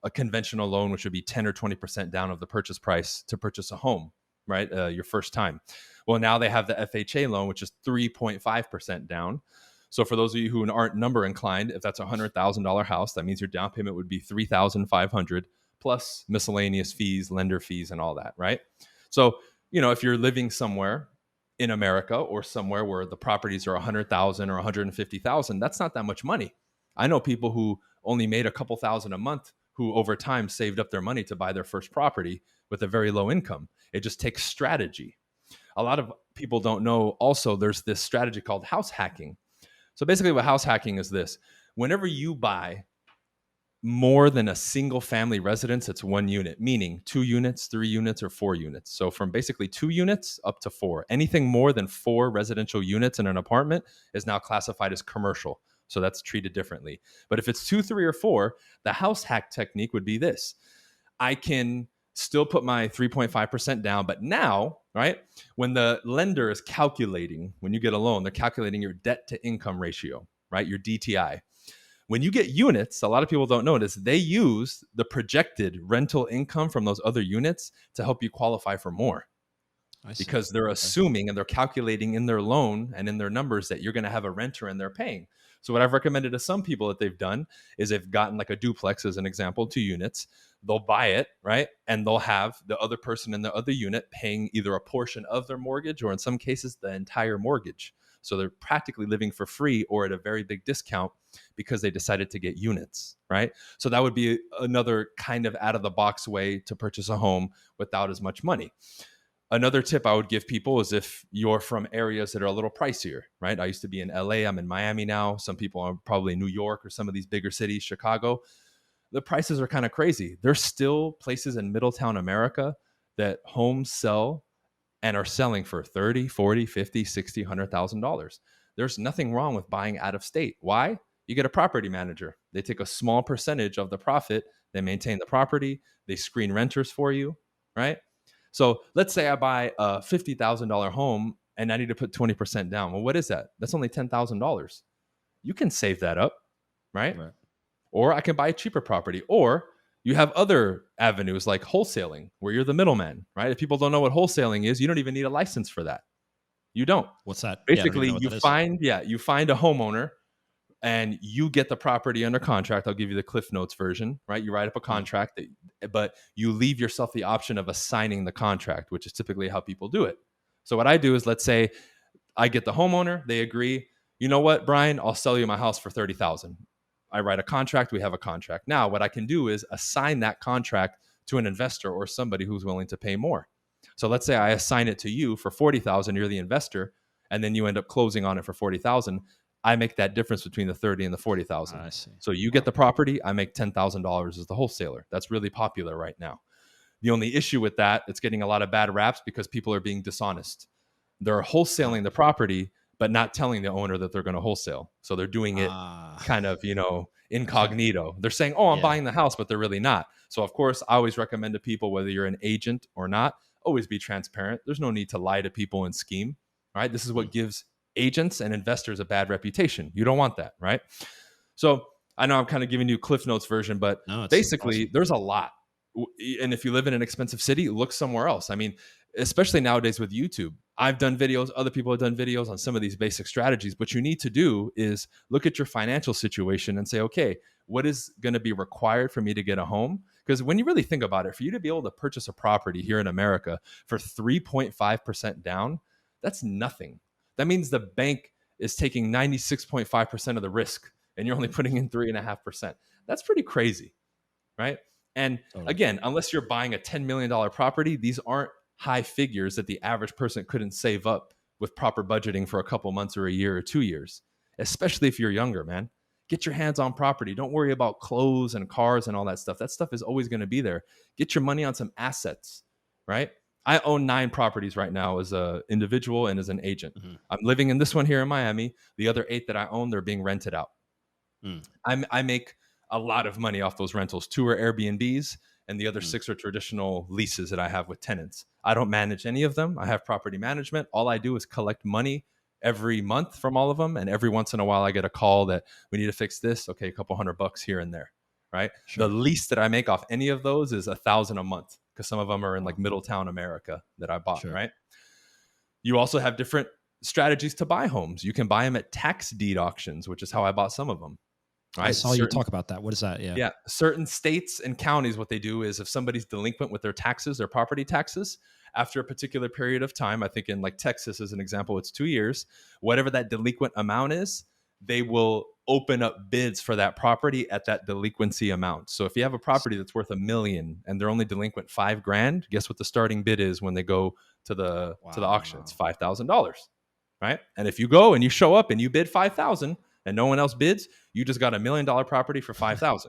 a conventional loan, which would be 10 or 20% down of the purchase price to purchase a home, right? Your first time. Well, now they have the FHA loan, which is 3.5% down. So for those of you who aren't number inclined, if that's a $100,000 house, that means your down payment would be $3,500 plus miscellaneous fees, lender fees, and all that, right? So, if you're living somewhere in America or somewhere where the properties are $100,000 or $150,000, that's not that much money. I know people who only made a couple thousand a month who over time saved up their money to buy their first property with a very low income. It just takes strategy. A lot of people don't know also there's this strategy called house hacking. So basically what house hacking is this: whenever you buy more than a single family residence, it's one unit, meaning 2 units, 3 units, or 4 units. So from basically 2 units up to 4. Anything more than 4 residential units in an apartment is now classified as commercial. So that's treated differently. But if it's 2, 3, or 4, the house hack technique would be this: I can still put my 3.5% down, but now, right, when the lender is calculating, when you get a loan, they're calculating your debt to income ratio, right, your DTI. When you get units, a lot of people don't notice, they use the projected rental income from those other units to help you qualify for more. Because they're assuming and they're calculating in their loan and in their numbers that you're going to have a renter and they're paying. So what I've recommended to some people that they've done is they've gotten like a duplex as an example, 2 units. They'll buy it, right? And they'll have the other person in the other unit paying either a portion of their mortgage or in some cases the entire mortgage. So they're practically living for free or at a very big discount because they decided to get units, right? So that would be another kind of out of the box way to purchase a home without as much money. Another tip I would give people is if you're from areas that are a little pricier, right? I used to be in LA. I'm in Miami now. Some people are probably in New York or some of these bigger cities, Chicago. The prices are kind of crazy. There's still places in Middletown, America that homes sell and are selling for $30,000, $40,000, $50,000, $60,000, $100,000. There's nothing wrong with buying out of state. Why? You get a property manager. They take a small percentage of the profit. They maintain the property. They screen renters for you, right? So let's say I buy a $50,000 home and I need to put 20% down. Well, what is that? That's only $10,000. You can save that up, right? Or I can buy a cheaper property. Or You have other avenues like wholesaling, where you're the middleman, right? If people don't know what wholesaling is, you don't even need a license for that. You don't. What's that? Yeah, I don't even Basically, know what you that is. find you find a homeowner and you get the property under contract. I'll give you the Cliff Notes version, right? You write up a contract, but you leave yourself the option of assigning the contract, which is typically how people do it. So what I do is, let's say I get the homeowner, they agree, you know what, Bryan, I'll sell you my house for $30,000. I write a contract, we have a contract. Now, what I can do is assign that contract to an investor or somebody who's willing to pay more. So let's say I assign it to you for $40,000, you're the investor, and then you end up closing on it for $40,000. I make that difference between the 30 and the 40,000. I see. So you get the property, I make $10,000 as the wholesaler. That's really popular right now. The only issue with that, it's getting a lot of bad raps because people are being dishonest. They're wholesaling the property, but not telling the owner that they're going to wholesale. So they're doing it kind of, incognito. They're saying, oh, I'm buying the house, but they're really not. So of course, I always recommend to people, whether you're an agent or not, always be transparent. There's no need to lie to people and scheme, right? This is what gives agents and investors a bad reputation. You don't want that, right? So I know I'm kind of giving you Cliff Notes version, but basically awesome. There's a lot. And if you live in an expensive city, look somewhere else. I mean, especially nowadays with YouTube, I've done videos, other people have done videos on some of these basic strategies. What you need to do is look at your financial situation and say, okay, what is going to be required for me to get a home? Because when you really think about it, for you to be able to purchase a property here in America for 3.5% down, that's nothing. That means the bank is taking 96.5% of the risk and you're only putting in 3.5%. That's pretty crazy, right? And again, unless you're buying a $10 million property, these aren't high figures that the average person couldn't save up with proper budgeting for a couple months or a year or 2 years, especially if you're younger, man. Get your hands on property. Don't worry about clothes and cars and all that stuff. That stuff is always going to be there. Get your money on some assets, right? I own 9 properties right now as an individual and as an agent. I'm living in this one here in Miami. The other 8 that I own, they're being rented out. I make a lot of money off those rentals. 2 are Airbnbs and the other 6 are traditional leases that I have with tenants. I don't manage any of them. I have property management. All I do is collect money every month from all of them. And every once in a while I get a call that we need to fix this. Okay, a couple $100 here and there, right? Sure. The least that I make off any of those is $1,000 a month because some of them are in like Middletown, America that I bought, right? You also have different strategies to buy homes. You can buy them at tax deed auctions, which is how I bought some of them. Right? I saw you talk about that. What is that? Yeah. Certain states and counties, what they do is if somebody's delinquent with their taxes, their property taxes, after a particular period of time, I think in like Texas as an example, it's 2 years, whatever that delinquent amount is, they will open up bids for that property at that delinquency amount. So if you have a property that's worth $1 million and they're only delinquent $5,000, guess what the starting bid is when they go to the auction? It's $5,000, right? And if you go and you show up and you bid $5,000 and no one else bids, you just got $1 million property for $5,000.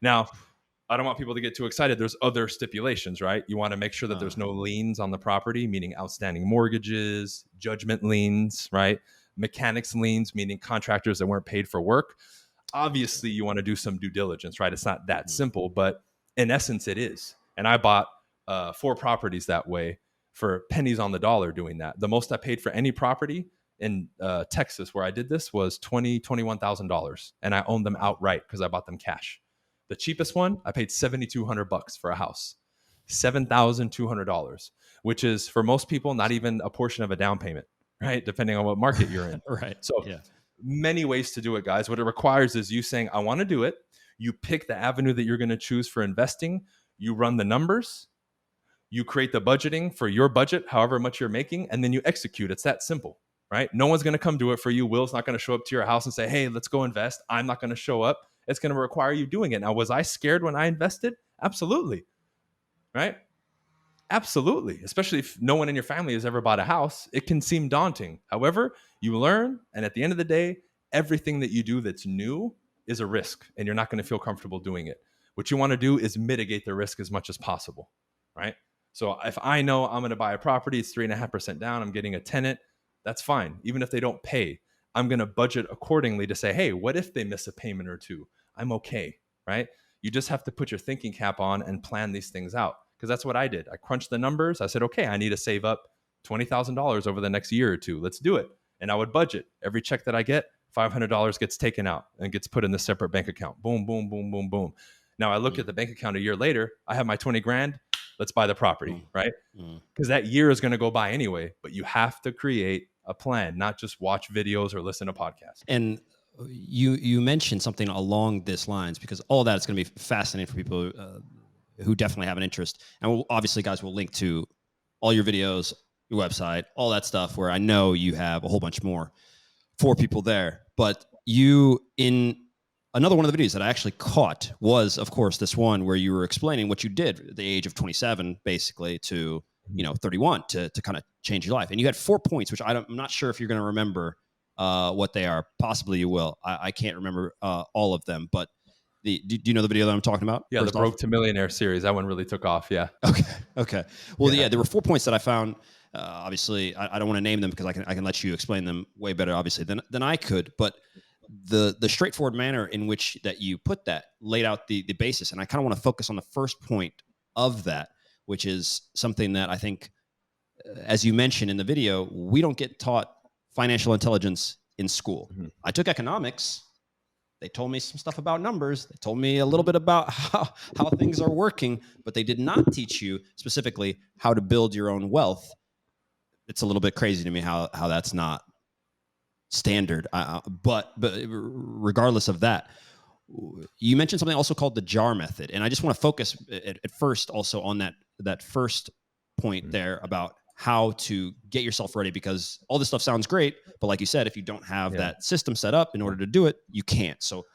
Now, I don't want people to get too excited. There's other stipulations, right? You want to make sure that there's no liens on the property, meaning outstanding mortgages, judgment liens, right? Mechanics liens, meaning contractors that weren't paid for work. Obviously, you want to do some due diligence, right? It's not that simple, but in essence, it is. And I bought 4 properties that way for pennies on the dollar doing that. The most I paid for any property in Texas where I did this was $21,000, and I owned them outright because I bought them cash. The cheapest one, I paid $7,200 for a house, $7,200, which is for most people not even a portion of a down payment, right? Depending on what market you're in. Right. So many ways to do it, guys. What it requires is you saying, I want to do it. You pick the avenue that you're going to choose for investing. You run the numbers. You create the budgeting for your budget, however much you're making, and then you execute. It's that simple. Right? No one's going to come do it for you. Will's not going to show up to your house and say, hey, let's go invest. I'm not going to show up. It's going to require you doing it. Now, was I scared when I invested? Absolutely. Right? Absolutely. Especially if no one in your family has ever bought a house, it can seem daunting. However, you learn. And at the end of the day, everything that you do that's new is a risk and you're not going to feel comfortable doing it. What you want to do is mitigate the risk as much as possible. Right? So if I know I'm going to buy a property, it's 3.5% down, I'm getting a tenant, that's fine. Even if they don't pay, I'm going to budget accordingly to say, hey, what if they miss a payment or 2? I'm okay, right? You just have to put your thinking cap on and plan these things out because that's what I did. I crunched the numbers. I said, okay, I need to save up $20,000 over the next year or 2. Let's do it. And I would budget. Every check that I get, $500 gets taken out and gets put in the separate bank account. Boom, boom, boom, boom, boom. Now I look at the bank account a year later, I have my 20 grand. Let's buy the property, right? Because that year is going to go by anyway, but you have to create a plan, not just watch videos or listen to podcasts. And you mentioned something along this lines, because all of that is going to be fascinating for people who definitely have an interest. And obviously, guys, we'll link to all your videos, your website, all that stuff, where I know you have a whole bunch more for people there. But you, in another one of the videos that I actually caught was, of course, this one where you were explaining what you did at the age of 27, basically, to 31 to kind of change your life. And you had 4 points, which I'm not sure if you're going to remember what they are. Possibly you will. I can't remember all of them, but do you know the video that I'm talking about? Yeah, the Broke to Millionaire series. That one really took off. Yeah. Okay. Well, yeah, there were 4 points that I found. Obviously, I don't want to name them because I can let you explain them way better, obviously, than I could. But the straightforward manner in which that you put that laid out the basis, and I kind of want to focus on the first point of that, which is something that I think, as you mentioned in the video, we don't get taught financial intelligence in school. I took economics. They told me some stuff about numbers. They told me a little bit about how things are working, but they did not teach you specifically how to build your own wealth. It's a little bit crazy to me how that's not standard. But regardless of that, you mentioned something also called the JAR method. And I just want to focus at first also on that first point there about how to get yourself ready, because all this stuff sounds great, but like you said, if you don't have that system set up in order to do it, you can't. So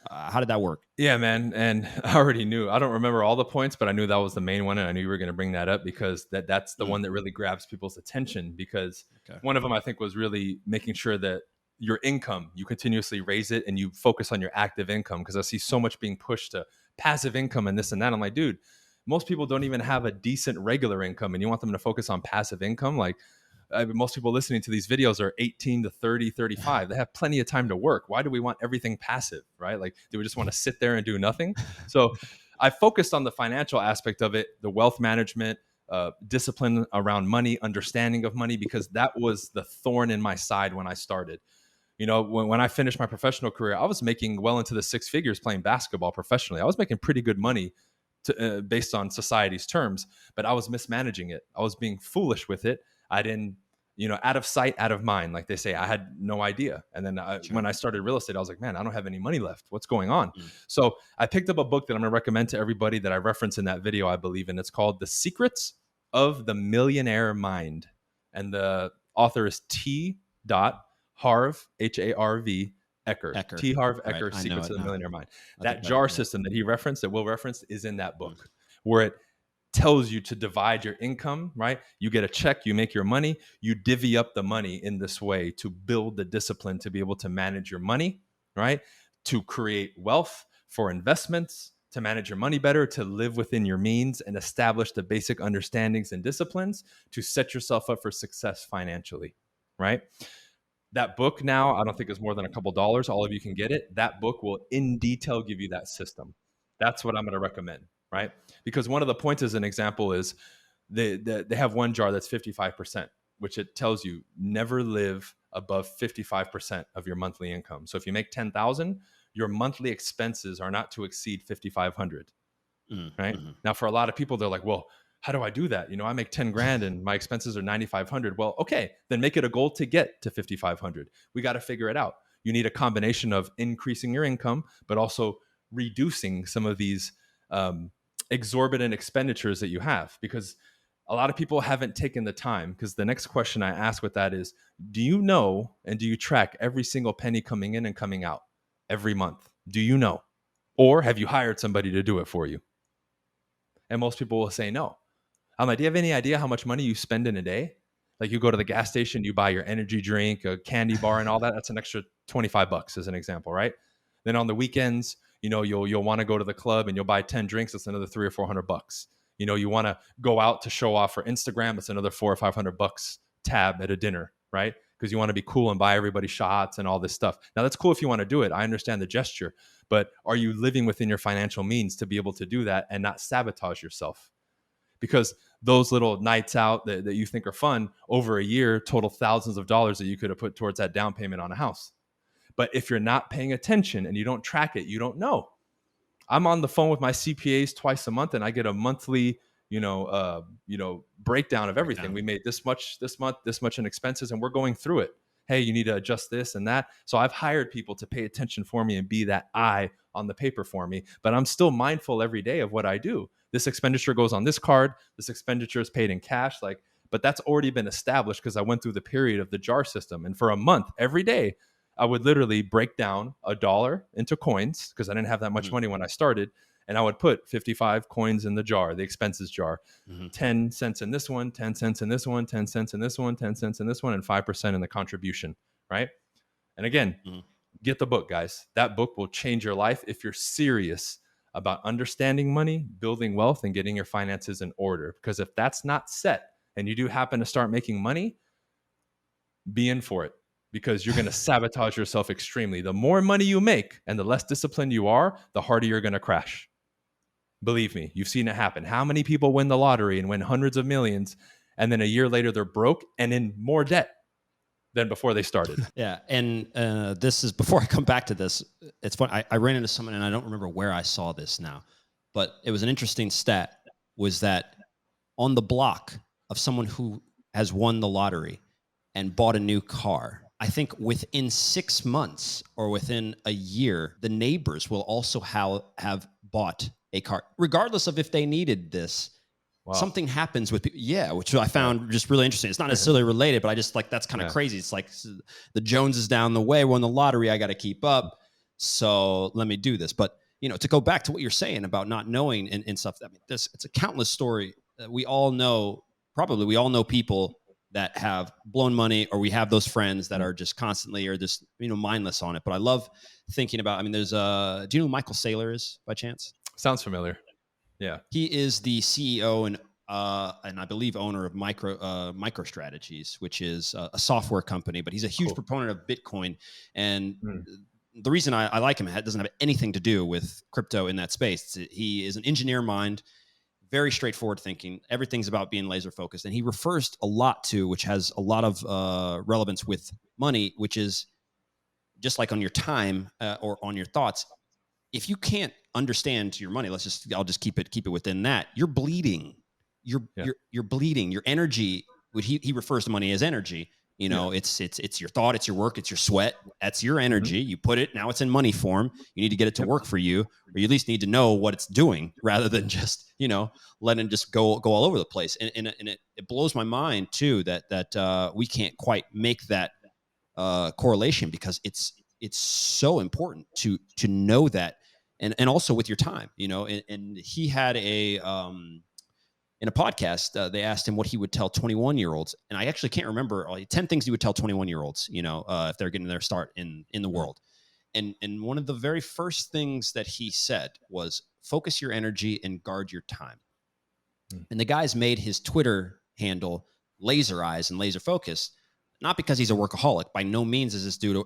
how did that work? Yeah, man. And I already knew, I don't remember all the points, but I knew that was the main one. And I knew you were going to bring that up because that's the one that really grabs people's attention, because one of them, I think, was really making sure that your income, you continuously raise it and you focus on your active income. Because I see so much being pushed to passive income and this and that. I'm like, dude, most people don't even have a decent regular income and you want them to focus on passive income. Like most people listening to these videos are 18 to 30, 35. They have plenty of time to work. Why do we want everything passive, right? Like, do we just want to sit there and do nothing? So I focused on the financial aspect of it, the wealth management, discipline around money, understanding of money, because that was the thorn in my side when I started. When I finished my professional career, I was making well into the six figures playing basketball professionally. I was making pretty good money based on society's terms, but I was mismanaging it. I was being foolish with it. I didn't, out of sight, out of mind, like they say. I had no idea. And then when I started real estate, I was like, man, I don't have any money left. What's going on? So I picked up a book that I'm going to recommend to everybody that I reference in that video, I believe, and it's called The Secrets of the Millionaire Mind. And the author is 𝗲.Harv, Harv Eker. T. Harv Eker, Secrets of the Millionaire Mind. That JAR system that he referenced, that Will referenced, is in that book, where it tells you to divide your income, right? You get a check, you make your money, you divvy up the money in this way to build the discipline to be able to manage your money, right? To create wealth for investments, to manage your money better, to live within your means and establish the basic understandings and disciplines to set yourself up for success financially, right? That book now, I don't think is more than a couple dollars. All of you can get it. That book will in detail give you that system. That's what I'm going to recommend, right? Because one of the points as an example is they have one jar that's 55%, which it tells you never live above 55% of your monthly income. So if you make 10,000, your monthly expenses are not to exceed 5,500, right? Now, for a lot of people, they're like, well, how do I do that? I make 10 grand and my expenses are 9,500. Well, okay, then make it a goal to get to 5,500. We got to figure it out. You need a combination of increasing your income, but also reducing some of these exorbitant expenditures that you have, because a lot of people haven't taken the time. Because the next question I ask with that is, do you know and do you track every single penny coming in and coming out every month? Do you know? Or have you hired somebody to do it for you? And most people will say no. I'm like, do you have any idea how much money you spend in a day? Like, you go to the gas station, you buy your energy drink, a candy bar and all that. That's an extra $25 as an example, right? Then on the weekends, you'll want to go to the club and you'll buy 10 drinks. That's another $300 or $400. You want to go out to show off for Instagram. It's another $400 or $500 tab at a dinner, right? Because you want to be cool and buy everybody shots and all this stuff. Now, that's cool if you want to do it. I understand the gesture, but are you living within your financial means to be able to do that and not sabotage yourself? Because those little nights out that you think are fun over a year total thousands of dollars that you could have put towards that down payment on a house. But if you're not paying attention and you don't track it, you don't know. I'm on the phone with my CPAs twice a month, and I get a monthly, breakdown of everything. We made this much this month, this much in expenses, and we're going through it. Hey, you need to adjust this and that. So I've hired people to pay attention for me and be that eye on the paper for me. But I'm still mindful every day of what I do. This expenditure goes on this card. This expenditure is paid in cash. But that's already been established because I went through the period of the jar system. And for a month, every day, I would literally break down $1 into coins because I didn't have that much money when I started. And I would put 55 coins in the jar, the expenses jar, 10 cents in this one, 10 cents in this one, 10 cents in this one, 10 cents in this one, and 5% in the contribution, right? And again, get the book, guys. That book will change your life if you're serious about understanding money, building wealth, and getting your finances in order. Because if that's not set and you do happen to start making money, be in for it, because you're going to sabotage yourself extremely. The more money you make and the less disciplined you are, the harder you're going to crash. Believe me, you've seen it happen. How many people win the lottery and win hundreds of millions, and then a year later they're broke and in more debt than before they started? Yeah. And this is, before I come back to this, it's fun. I ran into someone, and I don't remember where I saw this now, but it was an interesting stat, was that on the block of someone who has won the lottery and bought a new car, I think within 6 months or within a year, the neighbors will also have bought a car, regardless of if they needed this. Wow. Something happens with people. Yeah, which I found just really interesting. It's not necessarily related, but I just that's kind of crazy. It's like the Joneses down the way won the lottery. I got to keep up. So let me do this. But, to go back to what you're saying about not knowing and stuff, I mean, it's a countless story. We all know people that have blown money, or we have those friends that are just constantly or just, mindless on it. But I love thinking about, there's do you know who Michael Saylor is by chance? Sounds familiar. Yeah. He is the CEO and I believe owner of MicroStrategies, which is a software company, but he's a huge proponent of Bitcoin. And the reason I like him, it doesn't have anything to do with crypto in that space. He is an engineer mind, very straightforward thinking. Everything's about being laser focused. And he refers a lot to, which has a lot of relevance with money, which is just like on your time or on your thoughts. If you can't understand your money, I'll just keep it within that. You're bleeding. You're bleeding. Your energy, which he refers to money as energy. It's your thought, it's your work, it's your sweat. That's your energy. You put it, now it's in money form. You need to get it to work for you, or you at least need to know what it's doing rather than just, letting it just go all over the place. And it blows my mind too, that we can't quite make that correlation, because it's so important to know that. And also with your time, and he had in a podcast, they asked him what he would tell 21-year-olds. And I actually can't remember 10 things he would tell 21-year-olds, if they're getting their start in the world. And one of the very first things that he said was, focus your energy and guard your time. And the guy's made his Twitter handle Laser Eyes and Laser Focus, not because he's a workaholic. By no means is this dude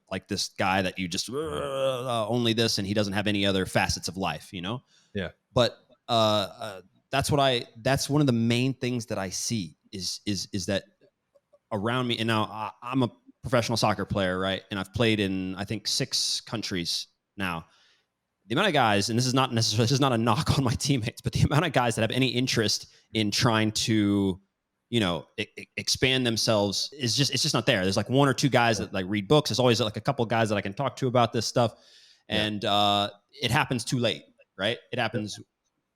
like this guy that you just only this, and he doesn't have any other facets of life, Yeah. But that's one of the main things that I see is that around me. And now I'm a professional soccer player, right? And I've played in, I think, 6 countries now. The amount of guys, and this is not a knock on my teammates, but the amount of guys that have any interest in trying to, expand themselves it's just not there. There's like 1 or 2 guys that like read books. There's always like a couple of guys that I can talk to about this stuff. And it happens too late, right? It happens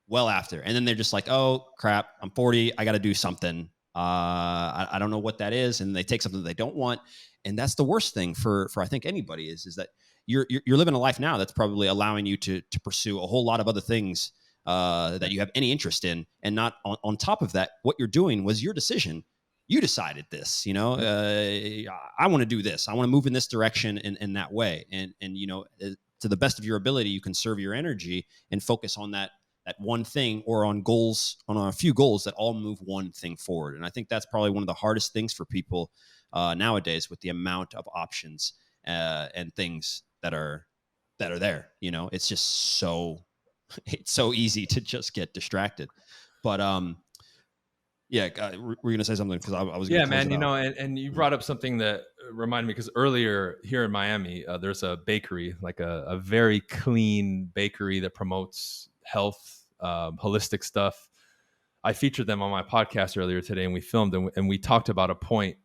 well after. And then they're just like, oh crap, I'm 40. I got to do something. I don't know what that is. And they take something that they don't want. And that's the worst thing for I think anybody is that you're living a life now that's probably allowing you to pursue a whole lot of other things that you have any interest in. And not on top of that, what you're doing was your decision. You decided this, I want to do this. I want to move in this direction in that way. And to the best of your ability, you can serve your energy and focus on that one thing, or on a few goals that all move one thing forward. And I think that's probably one of the hardest things for people nowadays, with the amount of options and things that are there. It's just it's so easy to just get distracted. But Yeah, were you gonna say something? Because I was gonna Yeah, close man. it You out. know, and you brought up something that reminded me because earlier here in Miami, there's a bakery, like a very clean bakery that promotes health, holistic stuff. I featured them on my podcast earlier today, and we filmed and we talked about a point,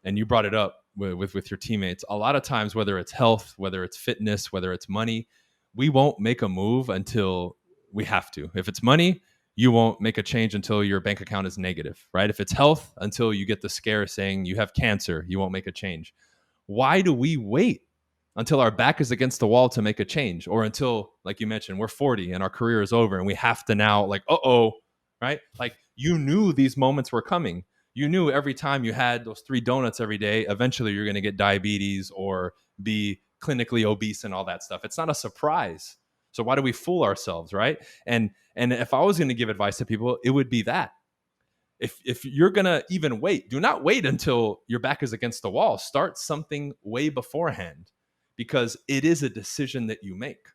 and you brought it up with your teammates. A lot of times, whether it's health, whether it's fitness, whether it's money, we won't make a move until we have to. If it's money, you won't make a change until your bank account is negative, right? If it's health, until you get the scare saying you have cancer, you won't make a change. Why do we wait until our back is against the wall to make a change, or until, like you mentioned, we're 40 and our career is over and we have to now, like, right? Like, you knew these moments were coming. You knew every time you had those 3 donuts every day, eventually you're going to get diabetes or be clinically obese and all that stuff. It's not a surprise. So why do we fool ourselves, right? And if I was going to give advice to people, it would be that. If you're going to even wait, do not wait until your back is against the wall. Start something way beforehand, because it is a decision that you make.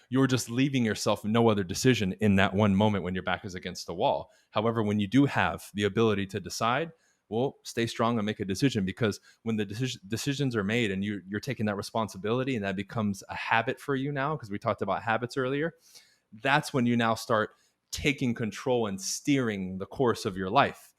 You're just leaving yourself no other decision in that one moment when your back is against the wall. However, when you do have the ability to decide, well, stay strong and make a decision, because when the decisions are made and you're taking that responsibility and that becomes a habit for you now, because we talked about habits earlier, that's when you now start taking control and steering the course of your life.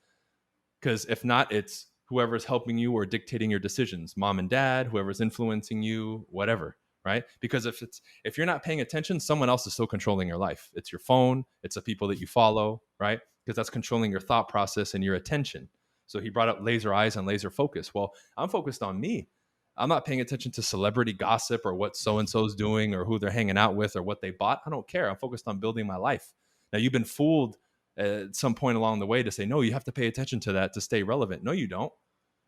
Because if not, it's whoever's helping you or dictating your decisions, mom and dad, whoever's influencing you, whatever. Right? Because if you're not paying attention, someone else is still controlling your life. It's your phone, it's the people that you follow, right? Because that's controlling your thought process and your attention. So he brought up laser eyes and laser focus. Well, I'm focused on me. I'm not paying attention to celebrity gossip or what so-and-so's doing or who they're hanging out with or what they bought. I don't care. I'm focused on building my life. Now, you've been fooled at some point along the way to say, no, you have to pay attention to that to stay relevant. No, you don't.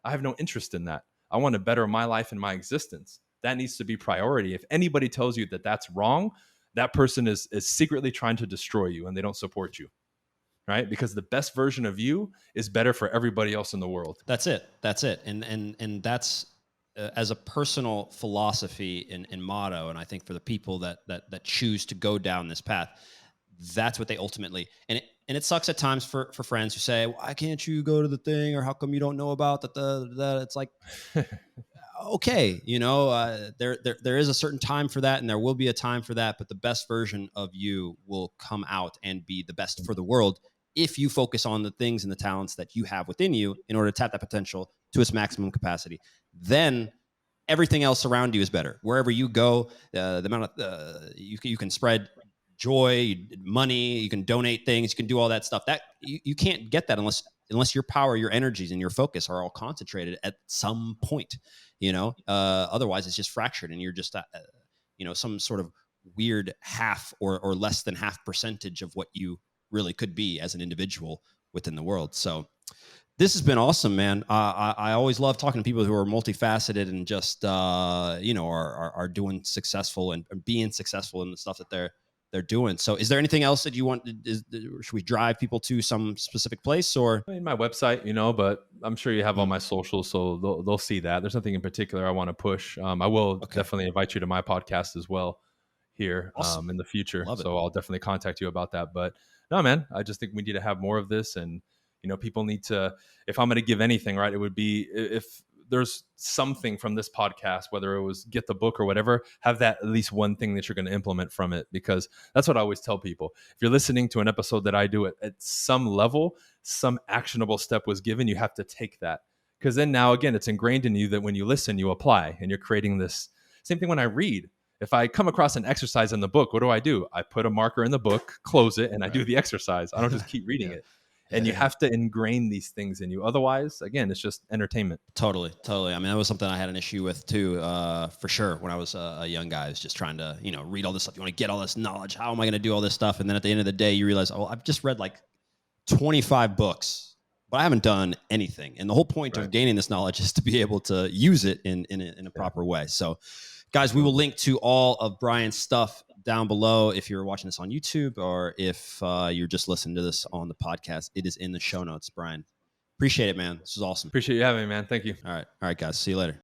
I have no interest in that. I want to better my life and my existence. That needs to be priority. If anybody tells you that that's wrong, that person is secretly trying to destroy you and they don't support you, right? Because the best version of you is better for everybody else in the world. That's it. And that's as a personal philosophy and motto. And I think for the people that choose to go down this path, that's what they ultimately, and it sucks at times for friends who say, why can't you go to the thing? Or how come you don't know about that? It's like, okay, there is a certain time for that, and there will be a time for that, but the best version of you will come out and be the best for the world if you focus on the things and the talents that you have within you in order to tap that potential to its maximum capacity. Then everything else around you is better. Wherever you go, the amount of you can spread joy, money, you can donate things, you can do all that stuff. That you can't get that unless your power, your energies, and your focus are all concentrated at some point. Otherwise it's just fractured, and you're just some sort of weird half or less than half percentage of what you really could be as an individual within the world. So this has been awesome, man. I always love talking to people who are multifaceted and just are doing successful and being successful in the stuff that they're doing. So is there anything else that you want? Should we drive people to some specific place, or? I mean, my website, but I'm sure you have all my socials, so they'll see that. There's nothing in particular I want to push. I will definitely invite you to my podcast as well here in the future. So I'll definitely contact you about that. But no, man, I just think we need to have more of this. And, people need to, if I'm going to give anything, right, it would be if there's something from this podcast, whether it was get the book or whatever, have that at least one thing that you're going to implement from it, because that's what I always tell people. If you're listening to an episode that I do at some level, some actionable step was given, you have to take that. Because then now, again, it's ingrained in you that when you listen, you apply, and you're creating this. Same thing when I read. If I come across an exercise in the book, what do? I put a marker in the book, close it, and I do the exercise. I don't just keep reading it. And you have to ingrain these things in you. Otherwise, again, it's just entertainment. Totally. I mean, that was something I had an issue with too, for sure. When I was a young guy, I was just trying to, read all this stuff. You want to get all this knowledge. How am I going to do all this stuff? And then at the end of the day, you realize, I've just read like 25 books, but I haven't done anything. And the whole point of gaining this knowledge is to be able to use it in a proper way. So, guys, we will link to all of Bryan's stuff down below. If you're watching this on YouTube, or if you're just listening to this on the podcast, it is in the show notes. Bryan, appreciate it, man. This is awesome. Appreciate you having me, man. Thank you. All right, guys. See you later.